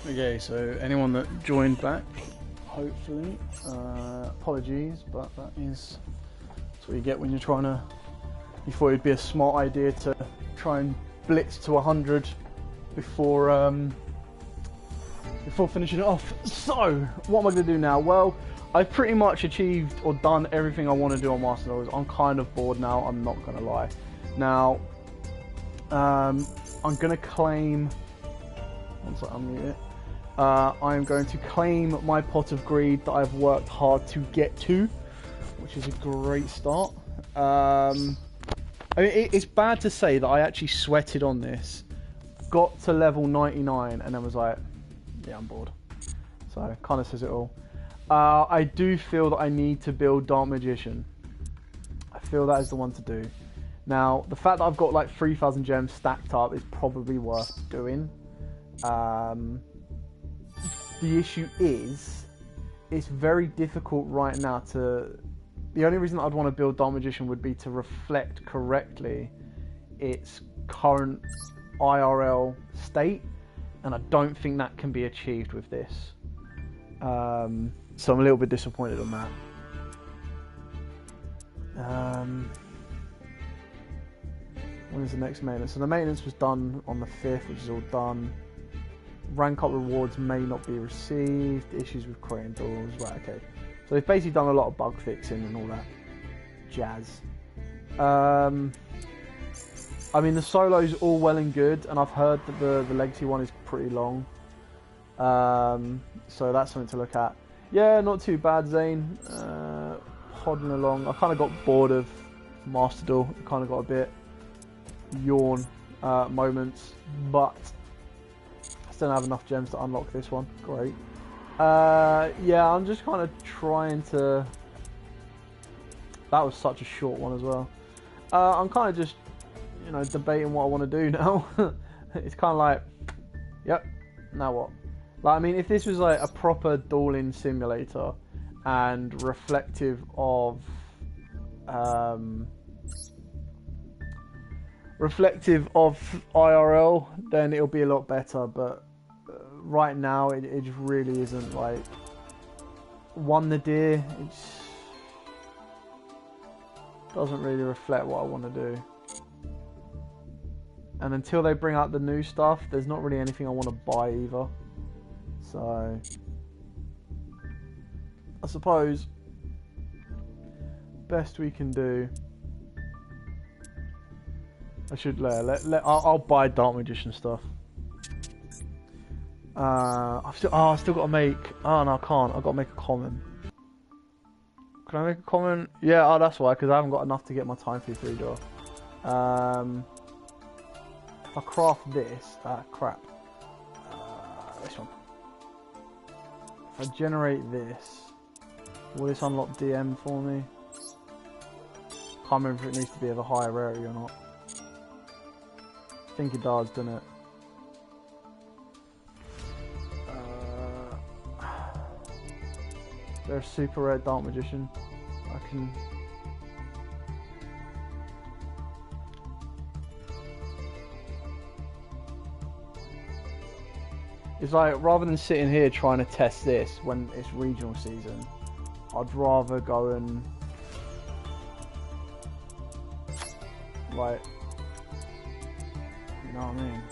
Okay, so anyone that joined back, hopefully, apologies, but that's what you get when you're trying to. You thought it'd be a smart idea to try and blitz to 100 before finishing it off. So, what am I going to do now? Well, I've pretty much achieved or done everything I want to do on Master Duels. I'm kind of bored now, I'm not going to lie. Now, I'm going to claim... Once I unmute it. I'm going to claim my pot of greed that I've worked hard to get to, which is a great start. I mean, it's bad to say that I actually sweated on this, got to level 99, and then was like, yeah, I'm bored. So, it kind of says it all. I do feel that I need to build Dark Magician. I feel that is the one to do. Now, the fact that I've got like 3,000 gems stacked up is probably worth doing. The issue is, it's very difficult right now to... The only reason that I'd want to build Dark Magician would be to reflect correctly its current IRL state, and I don't think that can be achieved with this. So I'm a little bit disappointed on that. When is the next maintenance? So the maintenance was done on the 5th, which is all done. Rank up rewards may not be received. Issues with creating duels. Right, okay. So they've basically done a lot of bug fixing and all that jazz. I mean, the solo's all well and good, and I've heard that the legacy one is pretty long. So that's something to look at. Yeah, not too bad, Zane. Plodding along. I kind of got bored of Master Duel. I kind of got a bit yawn moments, but I still don't have enough gems to unlock this one. Great. Yeah, I'm just kind of trying to... That was such a short one as well. I'm kind of just, you know, debating what I want to do now. It's kind of like, yep, now what? Like, I mean, if this was like a proper dueling simulator and reflective of IRL, then it'll be a lot better. But right now, it just really isn't. Like, won the deer, it doesn't really reflect what I want to do. And until they bring out the new stuff, there's not really anything I want to buy either. So, I suppose best we can do. I should I'll buy Dark Magician stuff. I've still got to make. Oh no, I can't. I've got to make a common. Can I make a common? Yeah. Oh, that's why. Because I haven't got enough to get my time for 3 door. If I craft this, crap. This one. If I generate this, will this unlock DM for me? Can't remember if it needs to be of a higher rarity or not. I think it does, doesn't it? Is there a super rare Dark Magician? I can... It's like, rather than sitting here trying to test this when it's regional season, I'd rather go and, like, you know what I mean?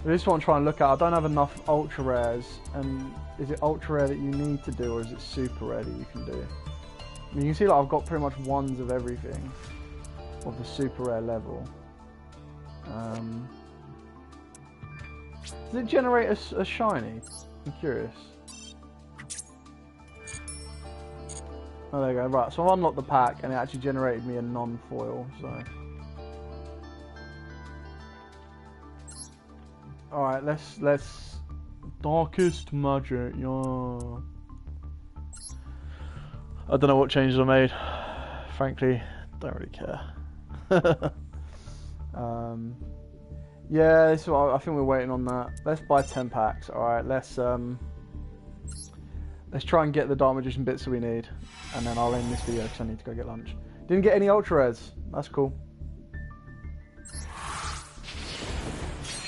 This is what I'm trying to look at. I don't have enough ultra rares, and is it ultra rare that you need to do, or is it super rare that you can do? I mean, you can see like I've got pretty much ones of everything of the super rare level. Does it generate a shiny? I'm curious. Oh, there you go. Right, so I've unlocked the pack, and it actually generated me a non-foil. So, all right, let's darkest magic. Yeah. I don't know what changes I made. Frankly, don't really care. Yeah, this is what I think we're waiting on that. Let's buy 10 packs. All right, let's try and get the Dark Magician bits that we need, and then I'll end this video because I need to go get lunch. Didn't get any ultra rares. That's cool.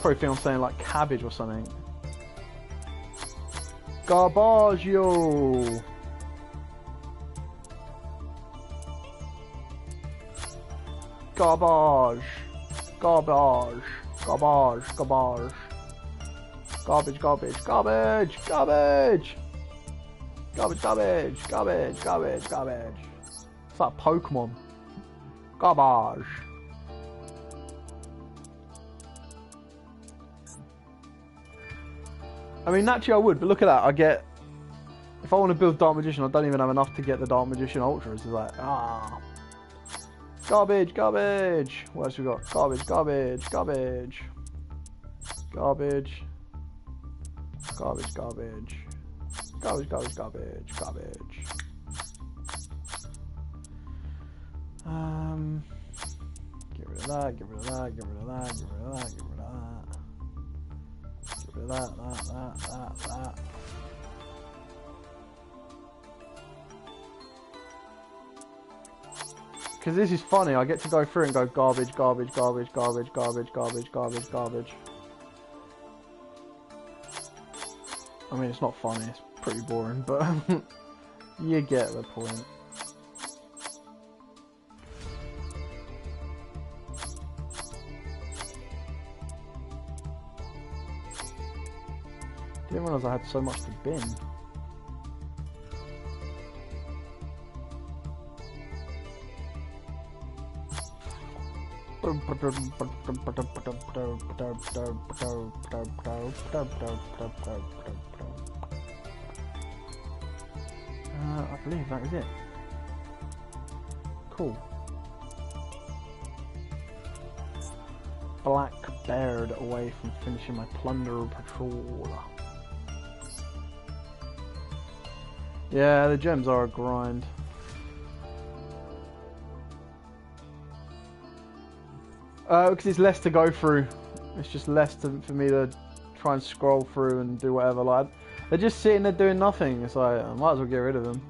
Probably think I'm saying like cabbage or something. Garbaggio. Garbage. Garbage. Garbage. Garbage. Garbage, garbage, garbage, garbage. Garbage, garbage, garbage, garbage, garbage. It's like Pokemon. Garbage. I mean, naturally I would, but look at that. I get... If I want to build Dark Magician, I don't even have enough to get the Dark Magician Ultra. It's like, ah. Garbage, garbage. What else we got? Garbage, garbage, garbage. Garbage. Garbage, garbage. Garbage, garbage, garbage, garbage. Get rid of that, get rid of that, get rid of that, get rid of that, get rid of that. Get rid of that. Because this is funny, I get to go through and go garbage, garbage, garbage, garbage, garbage, garbage, garbage, garbage. I mean, it's not funny, it's pretty boring, but you get the point. Didn't realise I had so much to bin. I believe that is it. Cool. Black Baird away from finishing my plunder patrol. Yeah, the gems are a grind. Because it's less to go through. It's just less for me to try and scroll through and do whatever. Like, they're just sitting there doing nothing. It's like, I might as well get rid of them.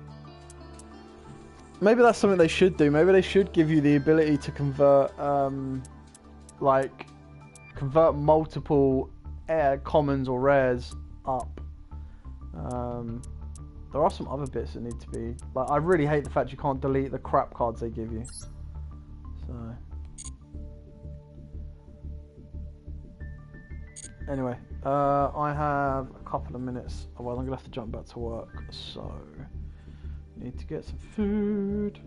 Maybe that's something they should do. Maybe they should give you the ability to convert, convert multiple commons or rares up. There are some other bits that need to be... Like, I really hate the fact you can't delete the crap cards they give you. So... Anyway, I have a couple of minutes, otherwise I'm going to have to jump back to work, so... Need to get some food.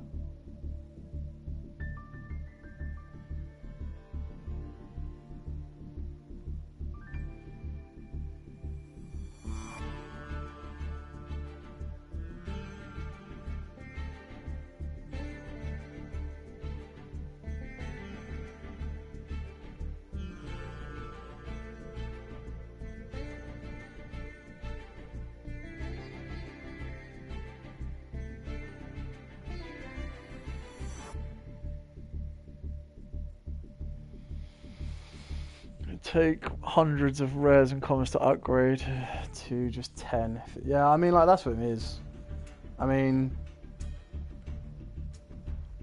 Take hundreds of rares and commons to upgrade to just 10. Yeah, I mean, like, that's what it is. I mean,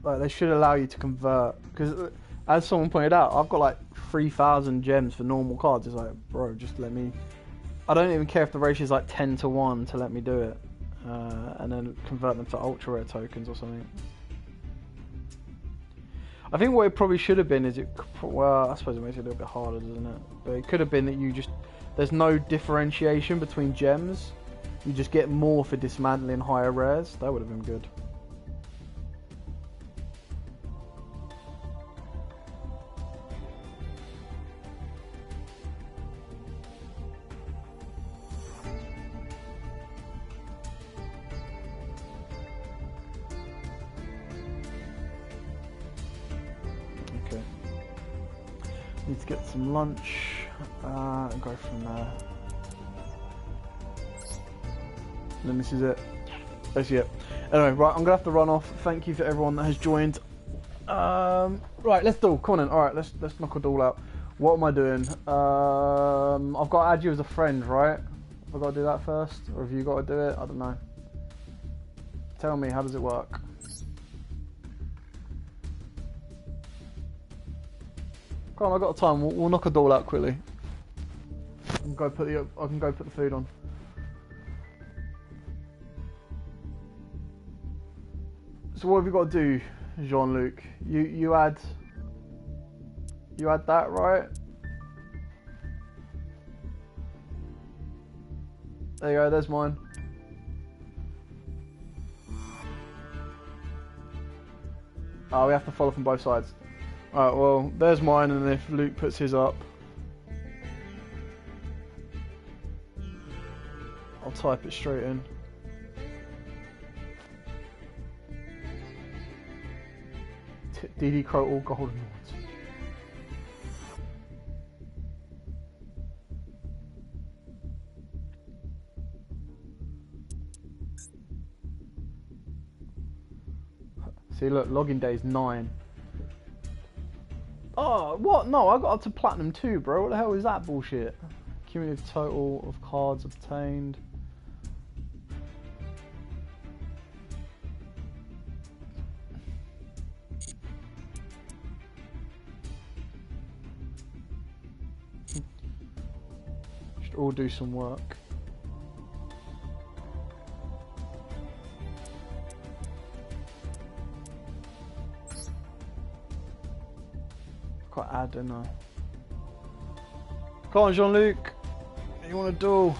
like, they should allow you to convert, because as someone pointed out, I've got like 3,000 gems for normal cards. It's like, bro, just let me... I don't even care if the ratio is like 10 to 1 to let me do it, and then convert them to ultra rare tokens or something. I think what it probably should have been is well, I suppose it makes it a little bit harder, doesn't it? But it could have been that there's no differentiation between gems. You just get more for dismantling higher rares. That would have been good. Need to get some lunch and go from there. And then this is it. That's it. Anyway, right, I'm gonna have to run off. Thank you for everyone that has joined. Right, let's duel. Come on in. All right, let's knock a duel out. What am I doing? I've got to add you as a friend, right? Have I got to do that first, or have you got to do it? I don't know. Tell me, how does it work? Come on, I've got time. We'll knock a duel out quickly. go put the food on. So what have you got to do, Jean-Luc? You add that, right? There you go, there's mine. Oh, we have to follow from both sides. Alright, well, there's mine, and if Luke puts his up, I'll type it straight in. DD Crow all golden ones. See, look, login day is 9. Oh, what? No, I got up to platinum 2, bro. What the hell is that bullshit? Cumulative total of cards obtained. Should all do some work. Quite add, didn't I? Come on, Jean-Luc. You want to duel?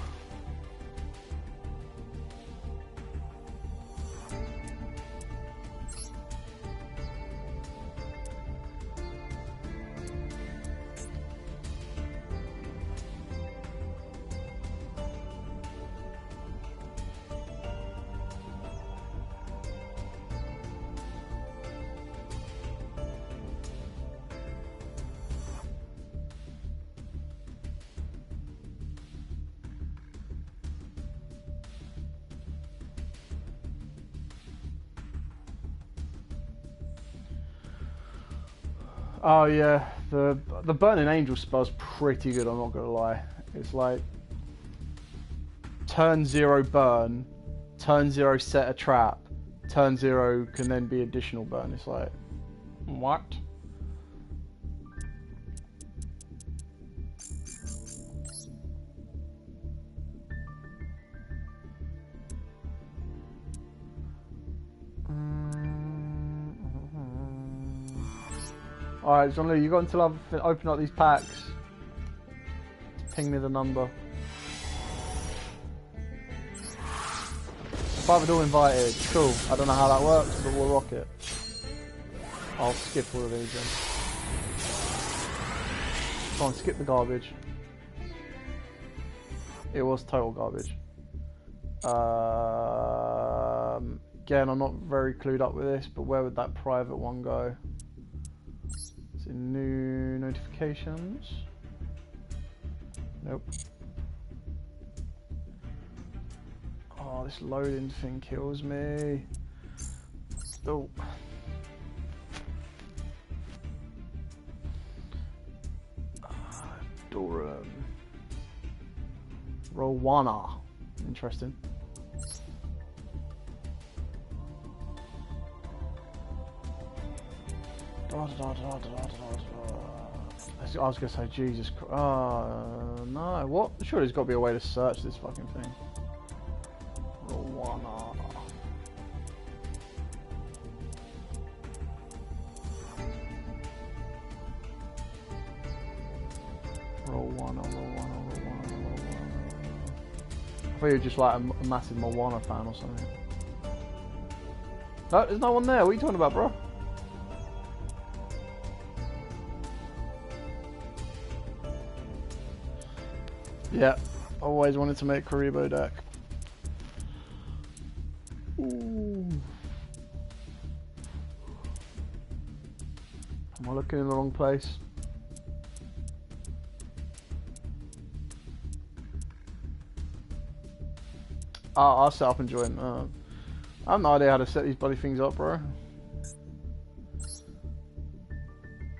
Oh yeah, the Burning Angel spell's pretty good, I'm not gonna lie. It's like turn 0 burn, turn 0 set a trap, turn 0 can then be additional burn. It's like, what? Alright, Jean-Luc, you got until I've opened up these packs. Ping me the number. Private all invited. Cool. I don't know how that works, but we'll rock it. I'll skip all of these then. Come on, skip the garbage. It was total garbage. Again, I'm not very clued up with this, but where would that private one go? New notifications. Nope. Oh, this loading thing kills me. Oh. Durham. Rowana. Interesting. I was gonna say Jesus Christ. No, what? Surely there's got to be a way to search this fucking thing. Rowana. Rowana. I thought you were just like a massive Moana fan or something. No, there's no one there. What are you talking about, bro? Yeah, always wanted to make Karibo deck. Ooh. Am I looking in the wrong place? I'll set up and join. I have no idea how to set these bloody things up, bro.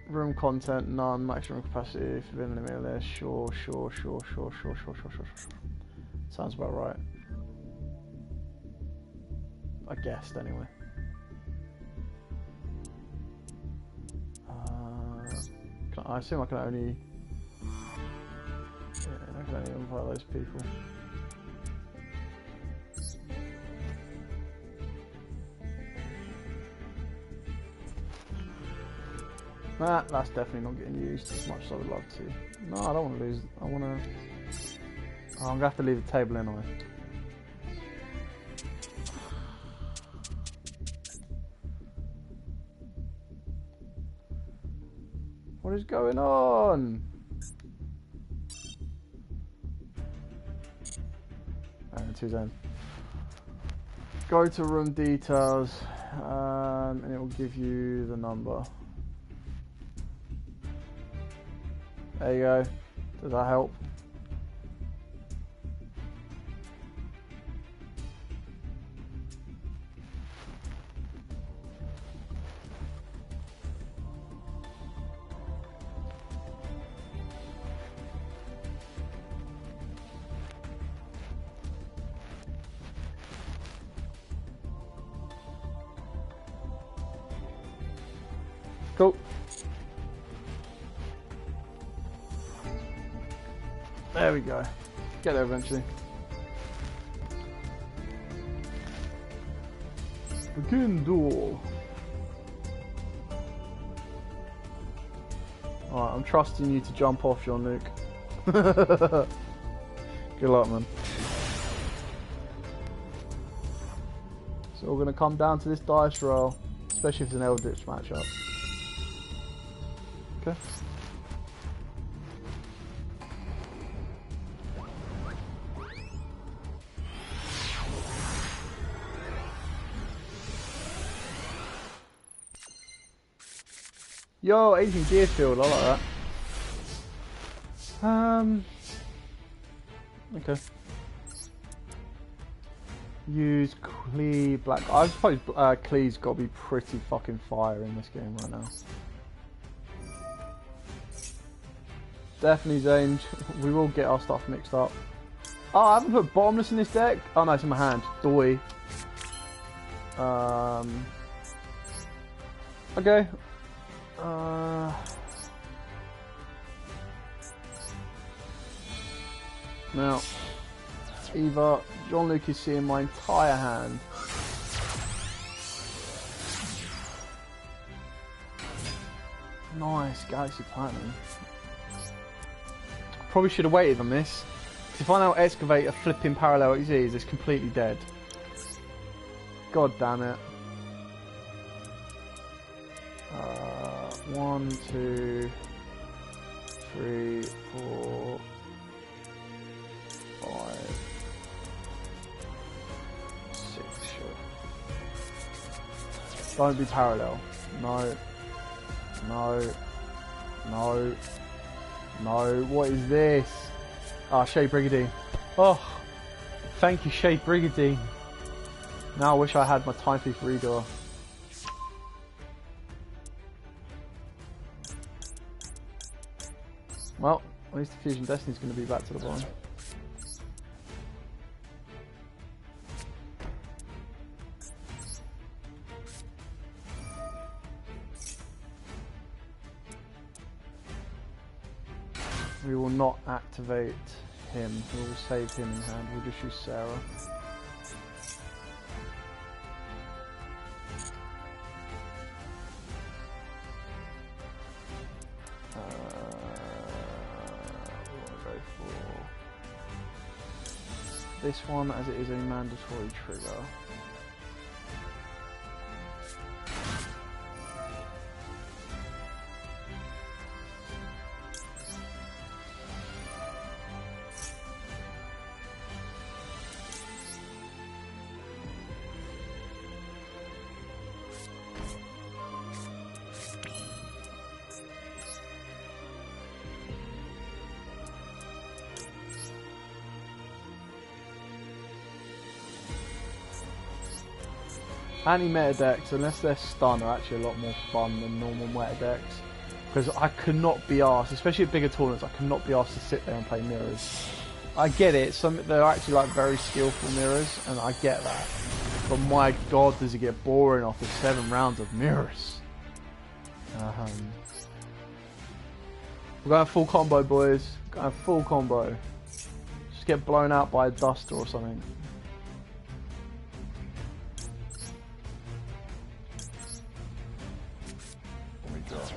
Room content, none. Maximum capacity, within the middle there. Sure. Sounds about right. I guessed, anyway. I assume I can only... Yeah, can only invite those people. Nah, that's definitely not getting used as much as I would love to. No, I don't want to lose. I want to... Oh, I'm going to have to leave the table anyway. What is going on? And 2 zones. Go to room details, and it will give you the number. There you go. Does that help? Cool. There we go. Get there eventually. Begin duel. Alright, I'm trusting you to jump off, Jean-Luc. Good luck, man. So we're going to come down to this dice roll, especially if it's an Eldritch matchup. Okay. Yo, Asian gear field, I like that. Okay. Use Clee Black. I suppose Clee's got to be pretty fucking fire in this game right now. Definitely Zane. We will get our stuff mixed up. Oh, I haven't put bottomless in this deck. Oh no, it's in my hand. Doi. Okay. Now, either Jean-Luc is seeing my entire hand. Nice, Galaxy Platinum. Probably should have waited on this. If I now excavate a flipping parallel XZ, it's completely dead. God damn it. 1, 2, 3, 4, 5, 6, sure. Don't be parallel. No. No. No. No. What is this? Ah, Shea Brigandine. Oh, thank you, Shea Brigandine. Now I wish I had my Time Thief Reader. Well, at least the Fusion Destiny's going to be back to the bottom. We will not activate him. We will save him in hand. We'll just use Sarah. This one, as it is a mandatory trigger. Anti-meta decks, unless they're stun, are actually a lot more fun than normal meta decks. Because I could not be asked, especially at bigger tournaments, I could not be asked to sit there and play mirrors. I get it, they're actually like very skillful mirrors, and I get that. But my god, does it get boring after 7 rounds of mirrors. We're going full combo, boys. Going full combo. get blown out by a duster or something. What we got?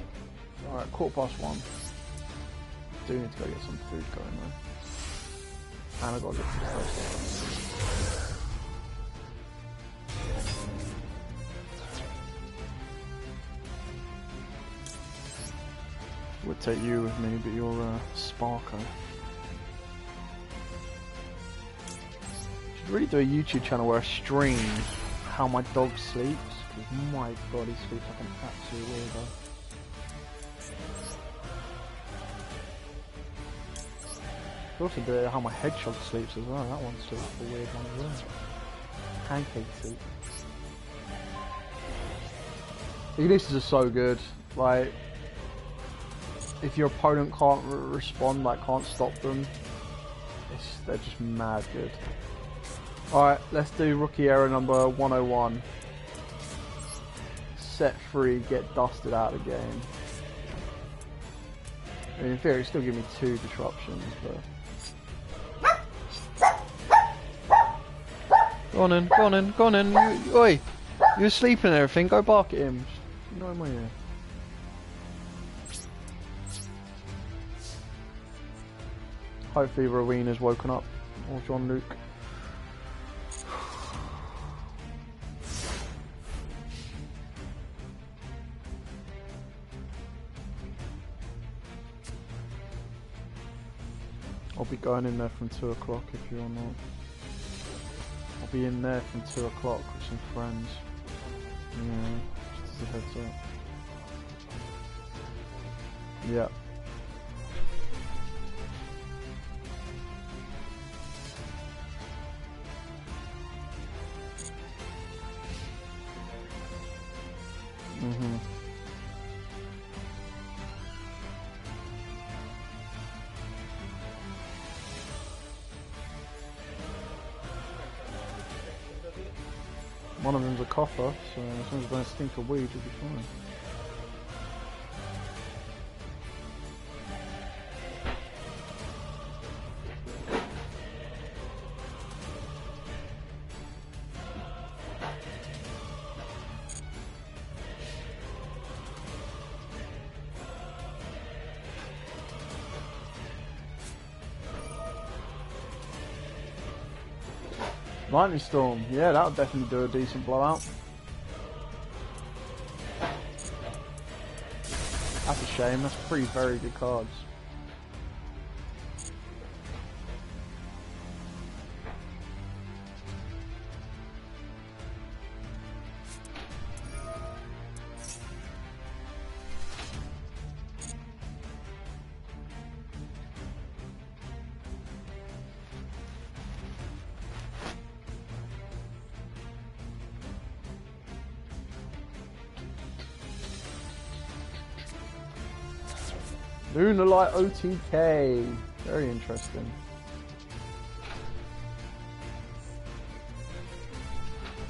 Alright, 1:15. Do need to go get some food going though. And I've got to get to the house. Would take you with me, but you're a Sparker. Should really do a YouTube channel where I stream how my dog sleeps. Because my god, he sleeps like an absolute weirdo. I also do how my hedgehog sleeps as well. That one sleeps a weird one as well. Pancake sleep. Ignitions are so good. Like, if your opponent can't respond, like can't stop them, they're just mad good. Alright, let's do rookie error number 101. Set free, get dusted out of the game. I mean, in theory, it'll still give me 2 disruptions, but... Go on in, go on in, go on in. Oi! You're asleep and everything, go bark at him. Not in my ear. Hopefully Rowena's woken up, or John Luke. I'll be going in there from 2 o'clock if you're not. I'll be in there from 2 o'clock with some friends. Yeah, just as a heads up. Yeah. Mm-hmm. One of them's a copper, so as long as I don't stink of weed, it'll be fine. Lightning Storm, yeah, that would definitely do a decent blowout. That's a shame, that's 3 very good cards. Lunalight OTK, very interesting.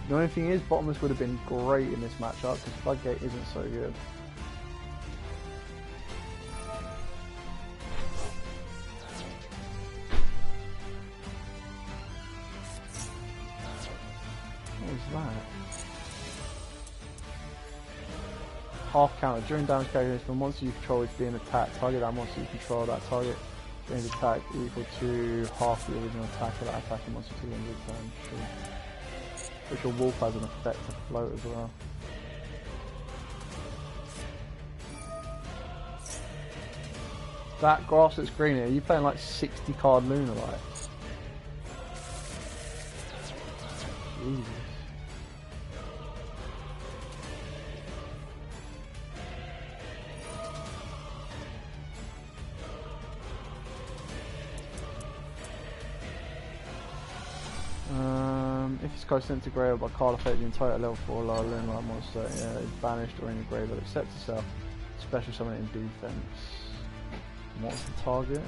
The only thing is, Bottomless would have been great in this matchup because Floodgate isn't so good. What was that? Half counter. During damage calculation, the monster you control is being attacked. Target that monster you control. That target being attacked equal to half the original attack of that attacking monster to the end of the turn. Sure. Which your wolf has an effect to float as well. That grass that's green here, are you playing like 60 card Lunalight? Jesus. If it's close to integrated by card effect, the entire level 4 lower Lunalight monster is banished or in the grave that accepts itself. Special summon in defense. What's the target?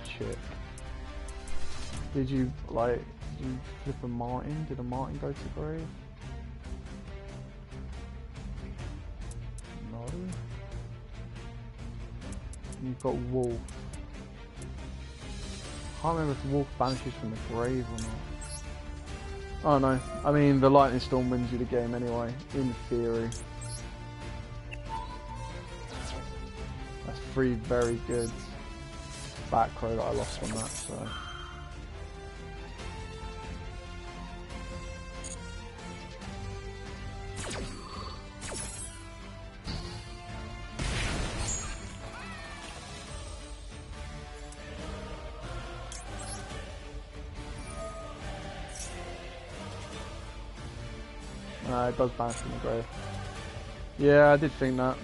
Chip. Did you flip a Martin? Did a Martin go to grave? No. You've got Wolf. can't remember if the wolf banishes from the grave or not. Oh no, I mean the lightning storm wins you the game anyway, in theory. That's 3 very good back row that I lost on that, so. It does bounce from the grave. Yeah, I did think that.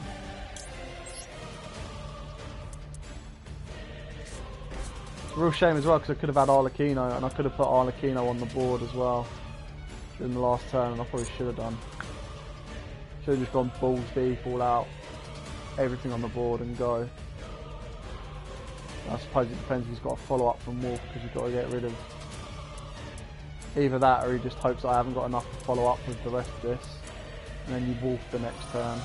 Real shame as well because I could have had Arlecchino and I could have put Arlecchino on the board as well in the last turn, and I probably should have done. Should have just gone balls deep, all out, everything on the board and go. I suppose it depends if he's got a follow up from Wolf because you've got to get rid of either that or he just hopes I haven't got enough to follow up with the rest of this, and then you Wolf the next turn.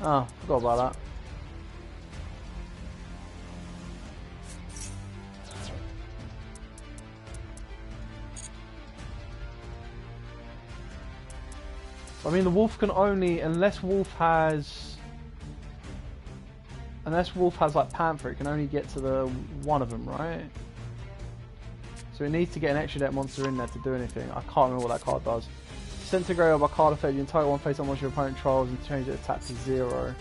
Oh, forgot about that. I mean the Wolf can only, unless Wolf has like Panther, it can only get to the one of them, right? So it needs to get an extra deck monster in there to do anything. I can't remember what that card does. Disintegrate by card effect, you entire one face on once your opponent trolls and change the attack to 0.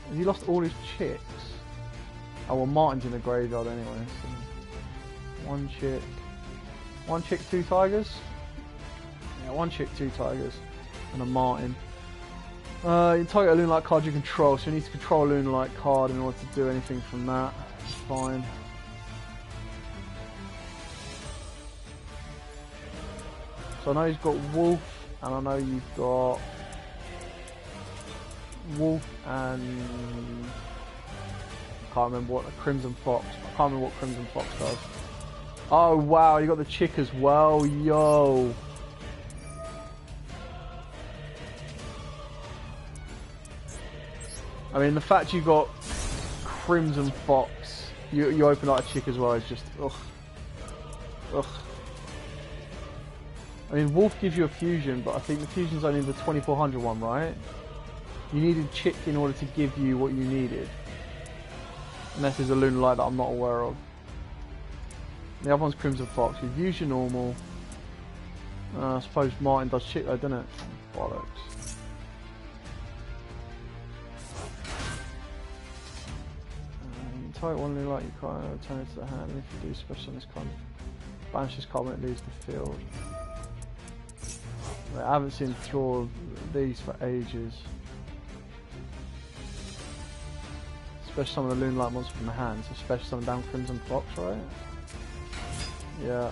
Has he lost all his chicks? Oh well, Martin's in the graveyard anyway. So 1 chick. 1 chick, 2 tigers? Yeah, 1 chick, 2 tigers. And a Martin. You target a Loonlight card you control, so you need to control a Loonlight card in order to do anything from that. It's fine. So I know he's got Wolf, and I know you've got Wolf and I can't remember what, a Crimson Fox. I can't remember what Crimson Fox does. Oh wow, you got the chick as well, yo. I mean, the fact you got Crimson Fox, you open up a chick as well, is just ugh. Ugh. I mean, Wolf gives you a fusion, but I think the fusion's only the 2400 one, right? You needed chick in order to give you what you needed. Unless there's a Lunar Light that I'm not aware of. The other one's Crimson Fox. You use your normal. I suppose Martin does chick though, doesn't it? Bollocks. You target one Lunar Light, you can't return it to the hand, and if you do special on this card, banish this card when it leaves the field. I haven't seen 2 of these for ages. Especially some of the Loonlight monsters from the hands, especially some down Crimson Fox, right? Yeah.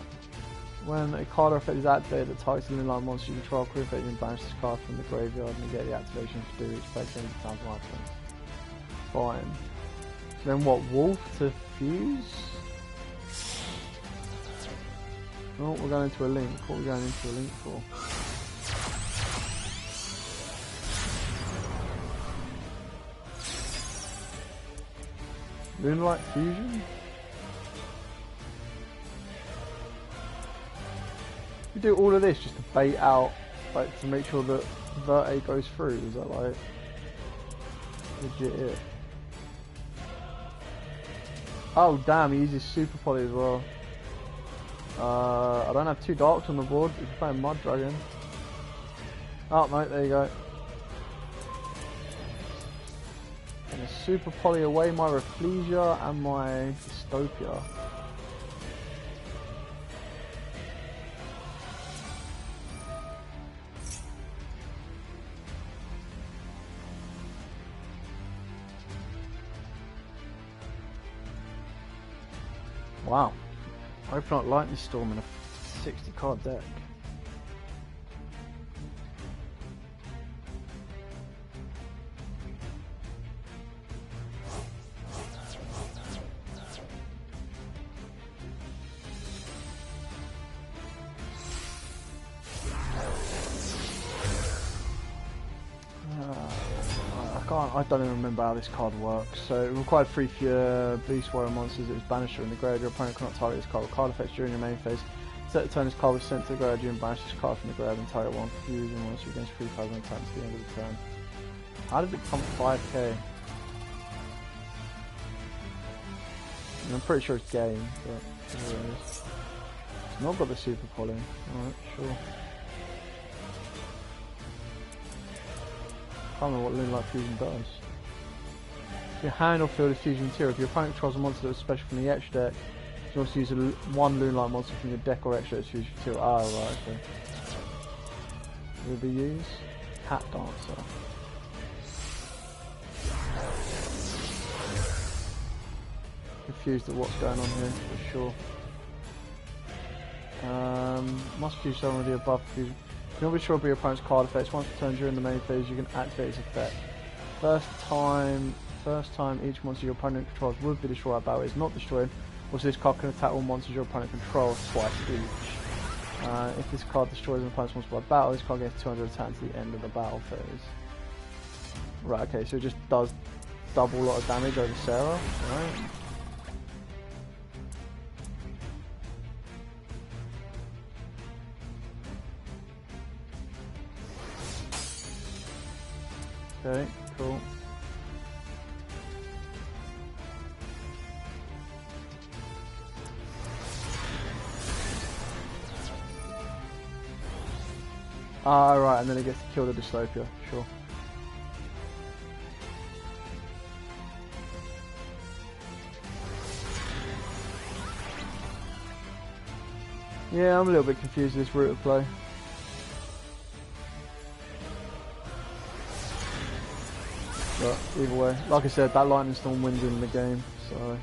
When a card or effect is activated that targets the Loonlight monster you control, create effect and banish this card from the graveyard and you get the activation to do each play change the town's items. Fine. So then what, Wolf to fuse? Oh, we're going into a link. What are we going into a link for? Moonlight Fusion? You do all of this just to bait out, like to make sure that Verte goes through, is that like legit it? Oh damn, he uses Super Poly as well. I don't have 2 darks on the board, you can play a Mud Dragon. Oh mate, there you go. And Super Poly away my Rafflesia and my Dystopia. Wow. Open up Lightning Storm in a 60 card deck. I don't even remember how this card works. So it required 3 Beast Warrior monsters. It was banished during the grave. Your opponent cannot target this card with card effects during your main phase. Set the turn, this card was sent to the grave and banish this card from the grave and target one fusion monster against 3,000 attacks at the end of the turn. How did it become 5k? I'm pretty sure it's game, but it's not got the super poly. Alright, sure. I can't remember what Loonlight Fusion does. If your hand or field is fusion material, if your opponent controls a monster that was special from the Etch deck, you can also use one Loonlight monster from your deck or extra as fusion material. Ah, right, okay. Will be used? Cat Dancer. Confused at what's going on here, for sure. Must fuse someone with the above fusion. If you're not sure about your opponent's card effects, once per turn during the main phase you can activate its effect. First time each monster your opponent controls will be destroyed by battle is not destroyed. Also this card can attack all monsters your opponent controls twice each. If this card destroys an opponent's monster by battle, this card gets 200 attacks at the end of the battle phase. Right, okay, so it just does double a lot of damage over Sarah, right? Okay, cool. Ah, right, and then it gets to kill the Dystopia, sure. Yeah, I'm a little bit confused with this route of play. But either way, like I said, that Lightning Storm wins in the game, so...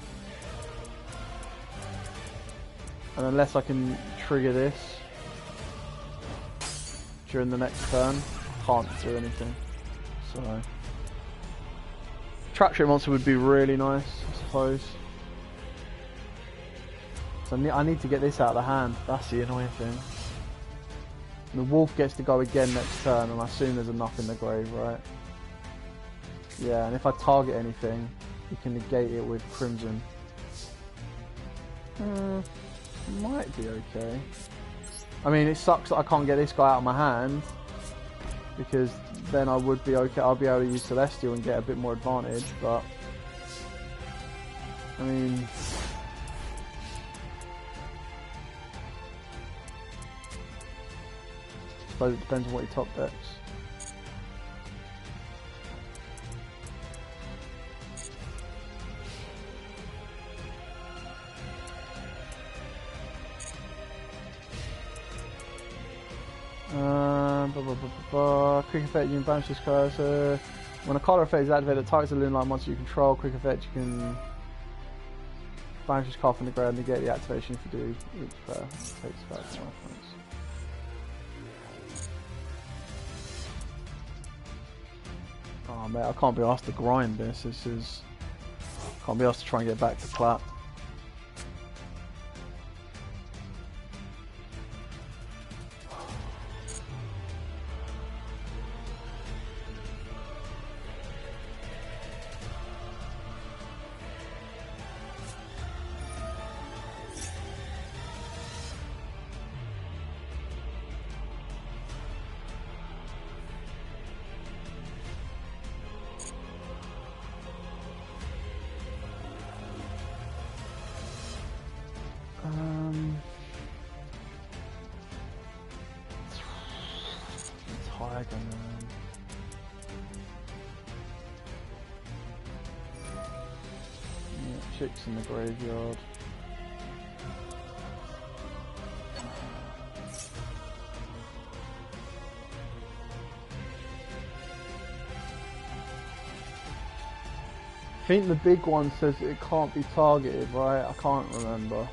And unless I can trigger this during the next turn, I can't do anything. So... Trap Trick Monster would be really nice, I suppose. So I need to get this out of the hand, that's the annoying thing. And the Wolf gets to go again next turn, and I assume there's enough in the grave, right? Yeah, and if I target anything, you can negate it with Crimson. Might be okay. I mean, it sucks that I can't get this guy out of my hand, because then I would be okay. I'll be able to use Celestial and get a bit more advantage, but... I mean... I suppose it depends on what your top decks. Quick effect, you can banish this card. So when a card effect is activated, it targets a Loonlight monster you control. Quick effect, you can banish this card from the ground and get the activation if you do each player. Takes about 5 points. Oh mate, I can't be asked to grind this. Can't be asked to try and get back to plat. Chicks in the graveyard. I think the big one says it can't be targeted, right? I can't remember.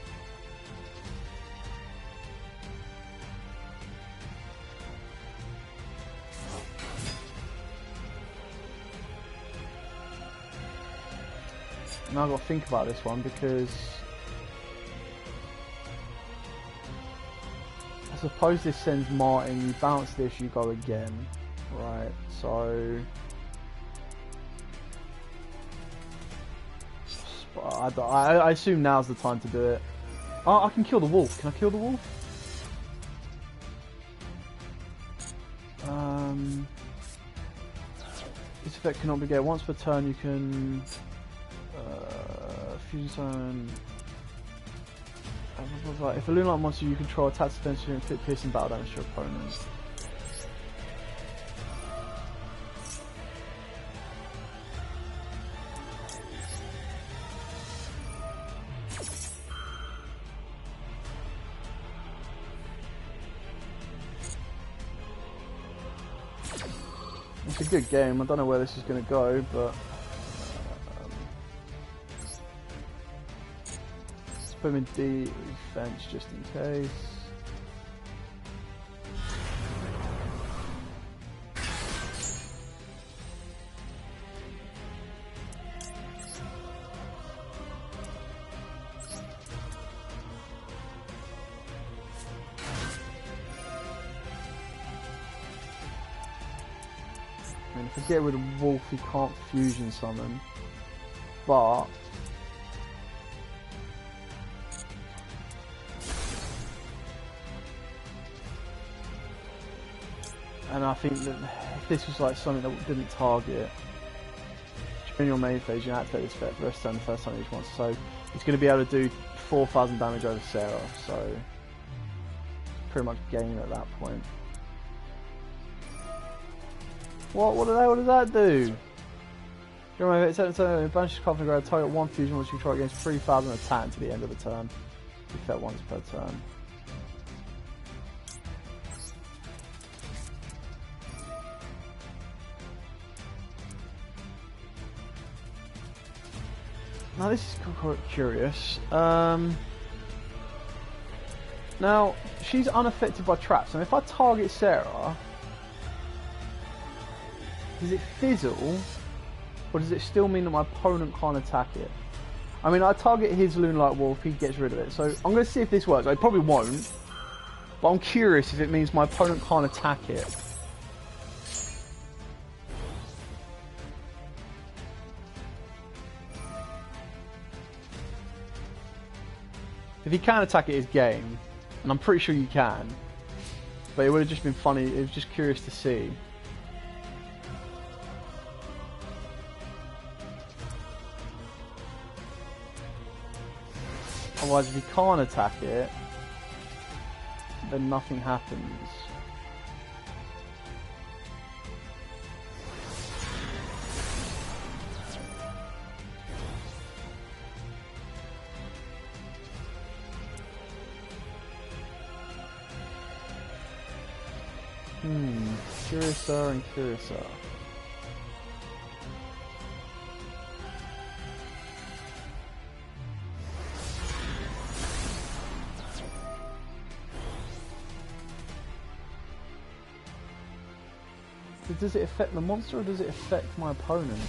Now I've got to think about this one because I suppose this sends Martin, you bounce this, you go again, right? So But I assume now's the time to do it. Oh, I can kill the wolf. Can I kill the wolf? This effect cannot be gained. Once per turn you can... fusion zone... If a Loonlight monster you control attacks defensively and inflict piercing battle damage to your opponent. It's a good game. I don't know where this is going to go, but let's put him in defense just in case. I mean, if I get rid of Wolf, he can't fusion summon, but and I think that if this was like something that didn't target, during your main phase you activate this effect for the rest of the first time each monster, so it's going to be able to do 4,000 damage over Sarah, so pretty much game at that point. What does that do? Remember, it's banishes card from the ground, target 1 fusion once you control against 3,000 attack until the end of the turn. Effect once per turn. Now this is quite curious. Now, she's unaffected by traps, and if I target Sarah, does it fizzle, or does it still mean that my opponent can't attack it? I mean, I target his Loonlight Wolf, he gets rid of it, so I'm going to see if this works. I probably won't, but I'm curious if it means my opponent can't attack it. If he can attack it, it's game, and I'm pretty sure you can, but it would have just been funny, it was just curious to see. Otherwise, if he can't attack it, then nothing happens. Curiouser and Curiouser. Does it affect the monster or does it affect my opponent?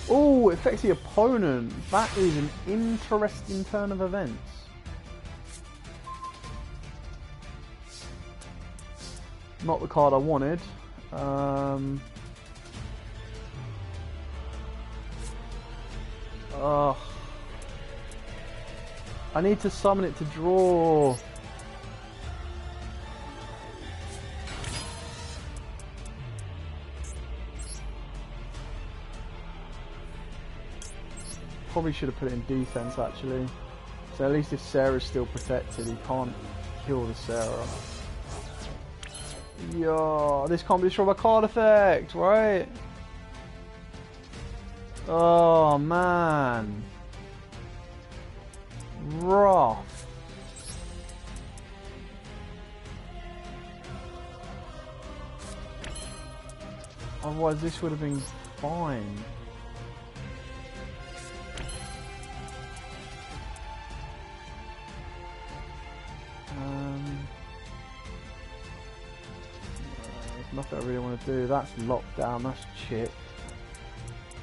Oh, it affects the opponent. That is an interesting turn of events. Not the card I wanted. I need to summon it to draw. Probably should have put it in defense actually. So at least if Sarah's still protected, he can't kill the Sarah. Yeah, this can't be destroyed by card effect, right? Oh man. Rough. Otherwise this would have been fine. Nothing I really want to do. That's locked down, that's chip.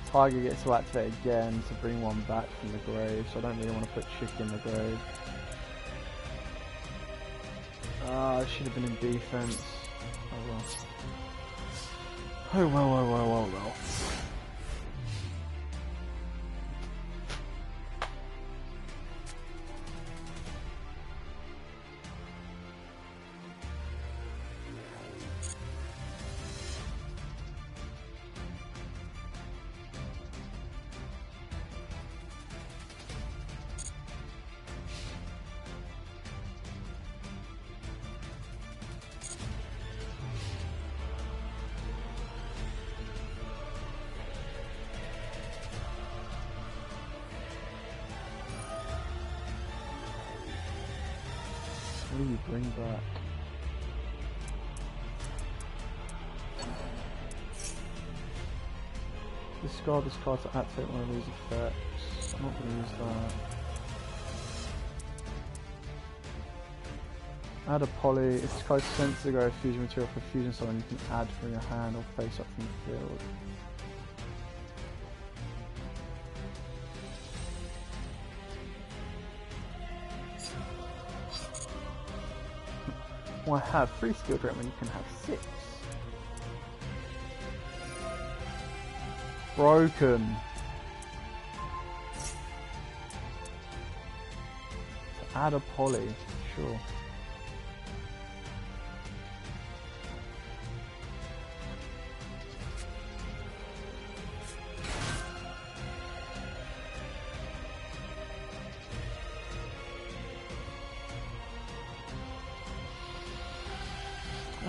Tiger gets to activate again to bring one back from the grave, so I don't really want to put Chick in the grave. I should have been in defense. Oh well. Oh well, oh well, oh well. What do you bring back? Discard this card to activate one of these effects. I'm not going to use that. Add a poly. If this card sends to go fusion material for fusion summon, you can add from your hand or face up from the field. Well, I have 3 skill drop when you can have 6. Broken. To add a poly, sure.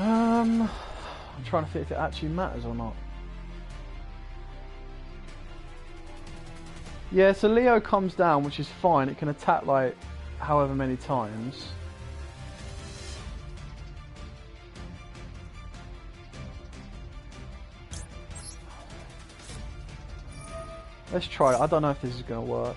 I'm trying to think if it actually matters or not. Yeah, so Leo comes down, which is fine. It can attack like however many times. Let's try it. I don't know if this is going to work.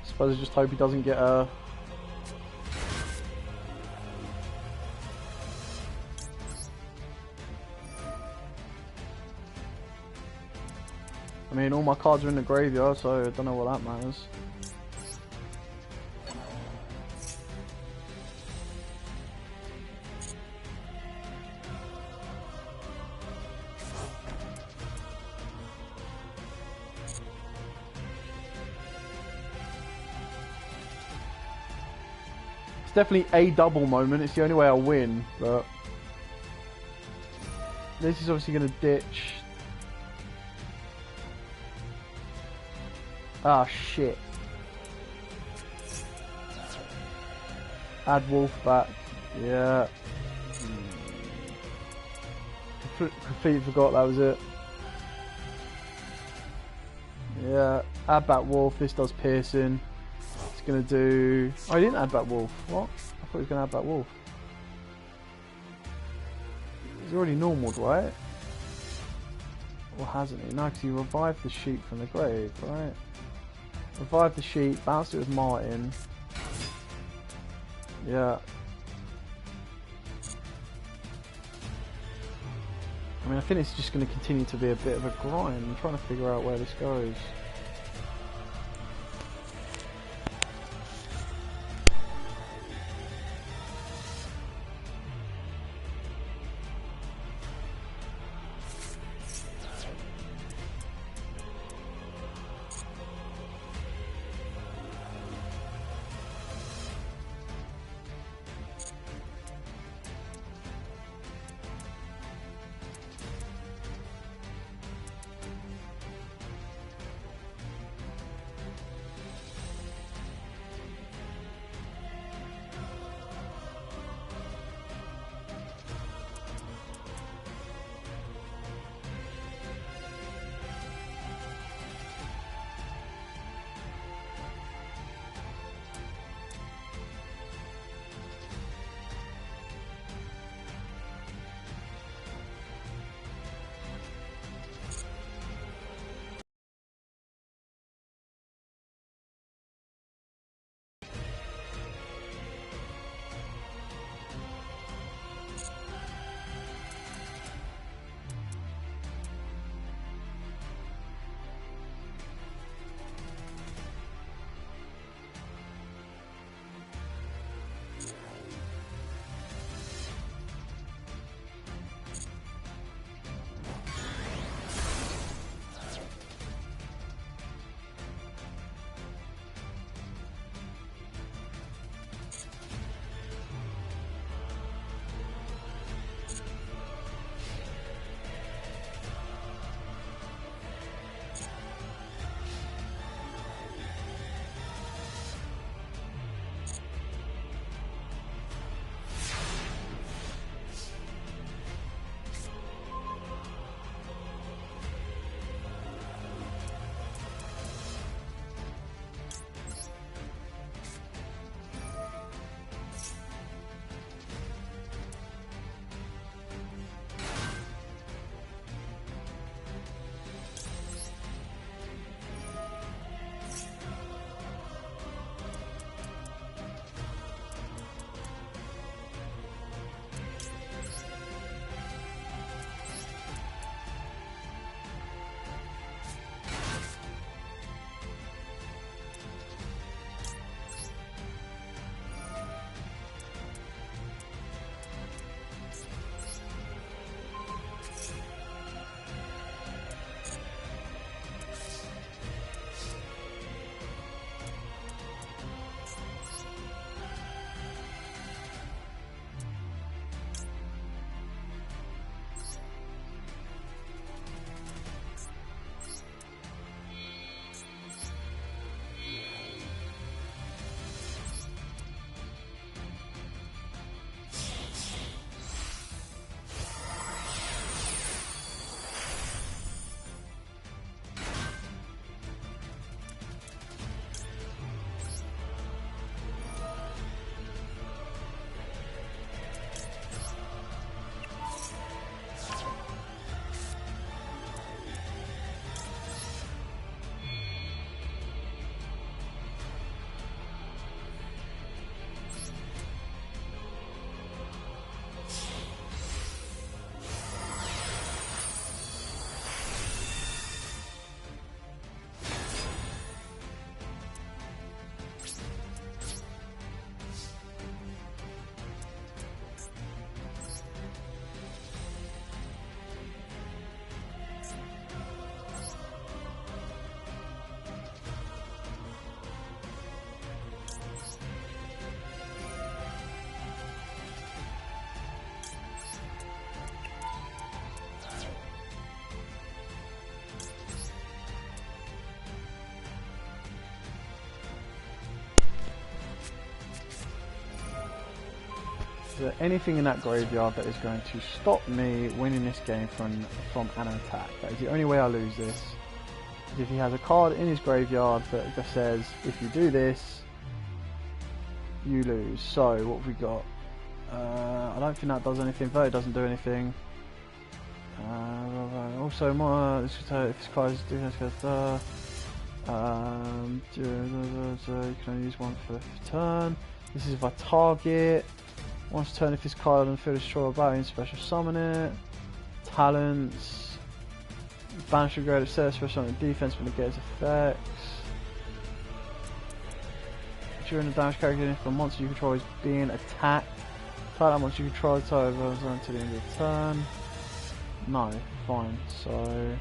Suppose I just hope he doesn't get a... I mean, all my cards are in the graveyard, so I don't know what that matters. It's definitely a double moment. It's the only way I'll win, but this is obviously going to ditch. Ah, shit. Add Wolf back. Yeah. Completely forgot that was it. Yeah. Add back Wolf. This does piercing. It's going to do... Oh, he didn't add back Wolf. What? I thought he was going to add back Wolf. He's already normaled, right? Or hasn't he? No, because he revived the sheep from the grave, right? Revived the sheep, bounced it with Martin. Yeah. I mean, I think it's just going to continue to be a bit of a grind. I'm trying to figure out where this goes. Is there anything in that graveyard that is going to stop me winning this game from an attack? That is the only way I lose this. Is if he has a card in his graveyard that just says, if you do this, you lose. So, what have we got? I don't think that does anything. Though it doesn't do anything. Also, more. If this card is doing this, you can only use one for turn. This is if I target. Once a turn, if this card on the field is destroyed or battle, special summon it. Talents. Banish your great success for something defense when it gets effects. During the damage character, if the monster you control is being attacked, target that monster you control the target until the end of the turn. No, fine. So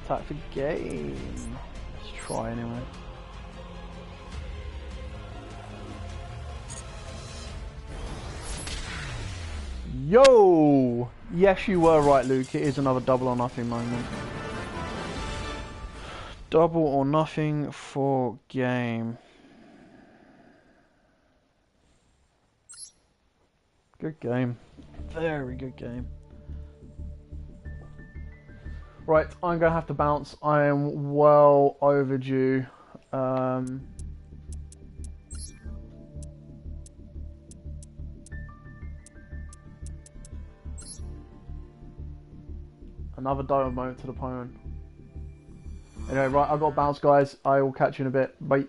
attack for game. Let's try anyway. Yo! Yes, you were right, Luke. It is another double or nothing moment. Double or nothing for game. Good game. Very good game. Right, I'm going to have to bounce. I am well overdue. Another dial moment to the opponent. Anyway, right, I've got to bounce, guys. I will catch you in a bit. Bye.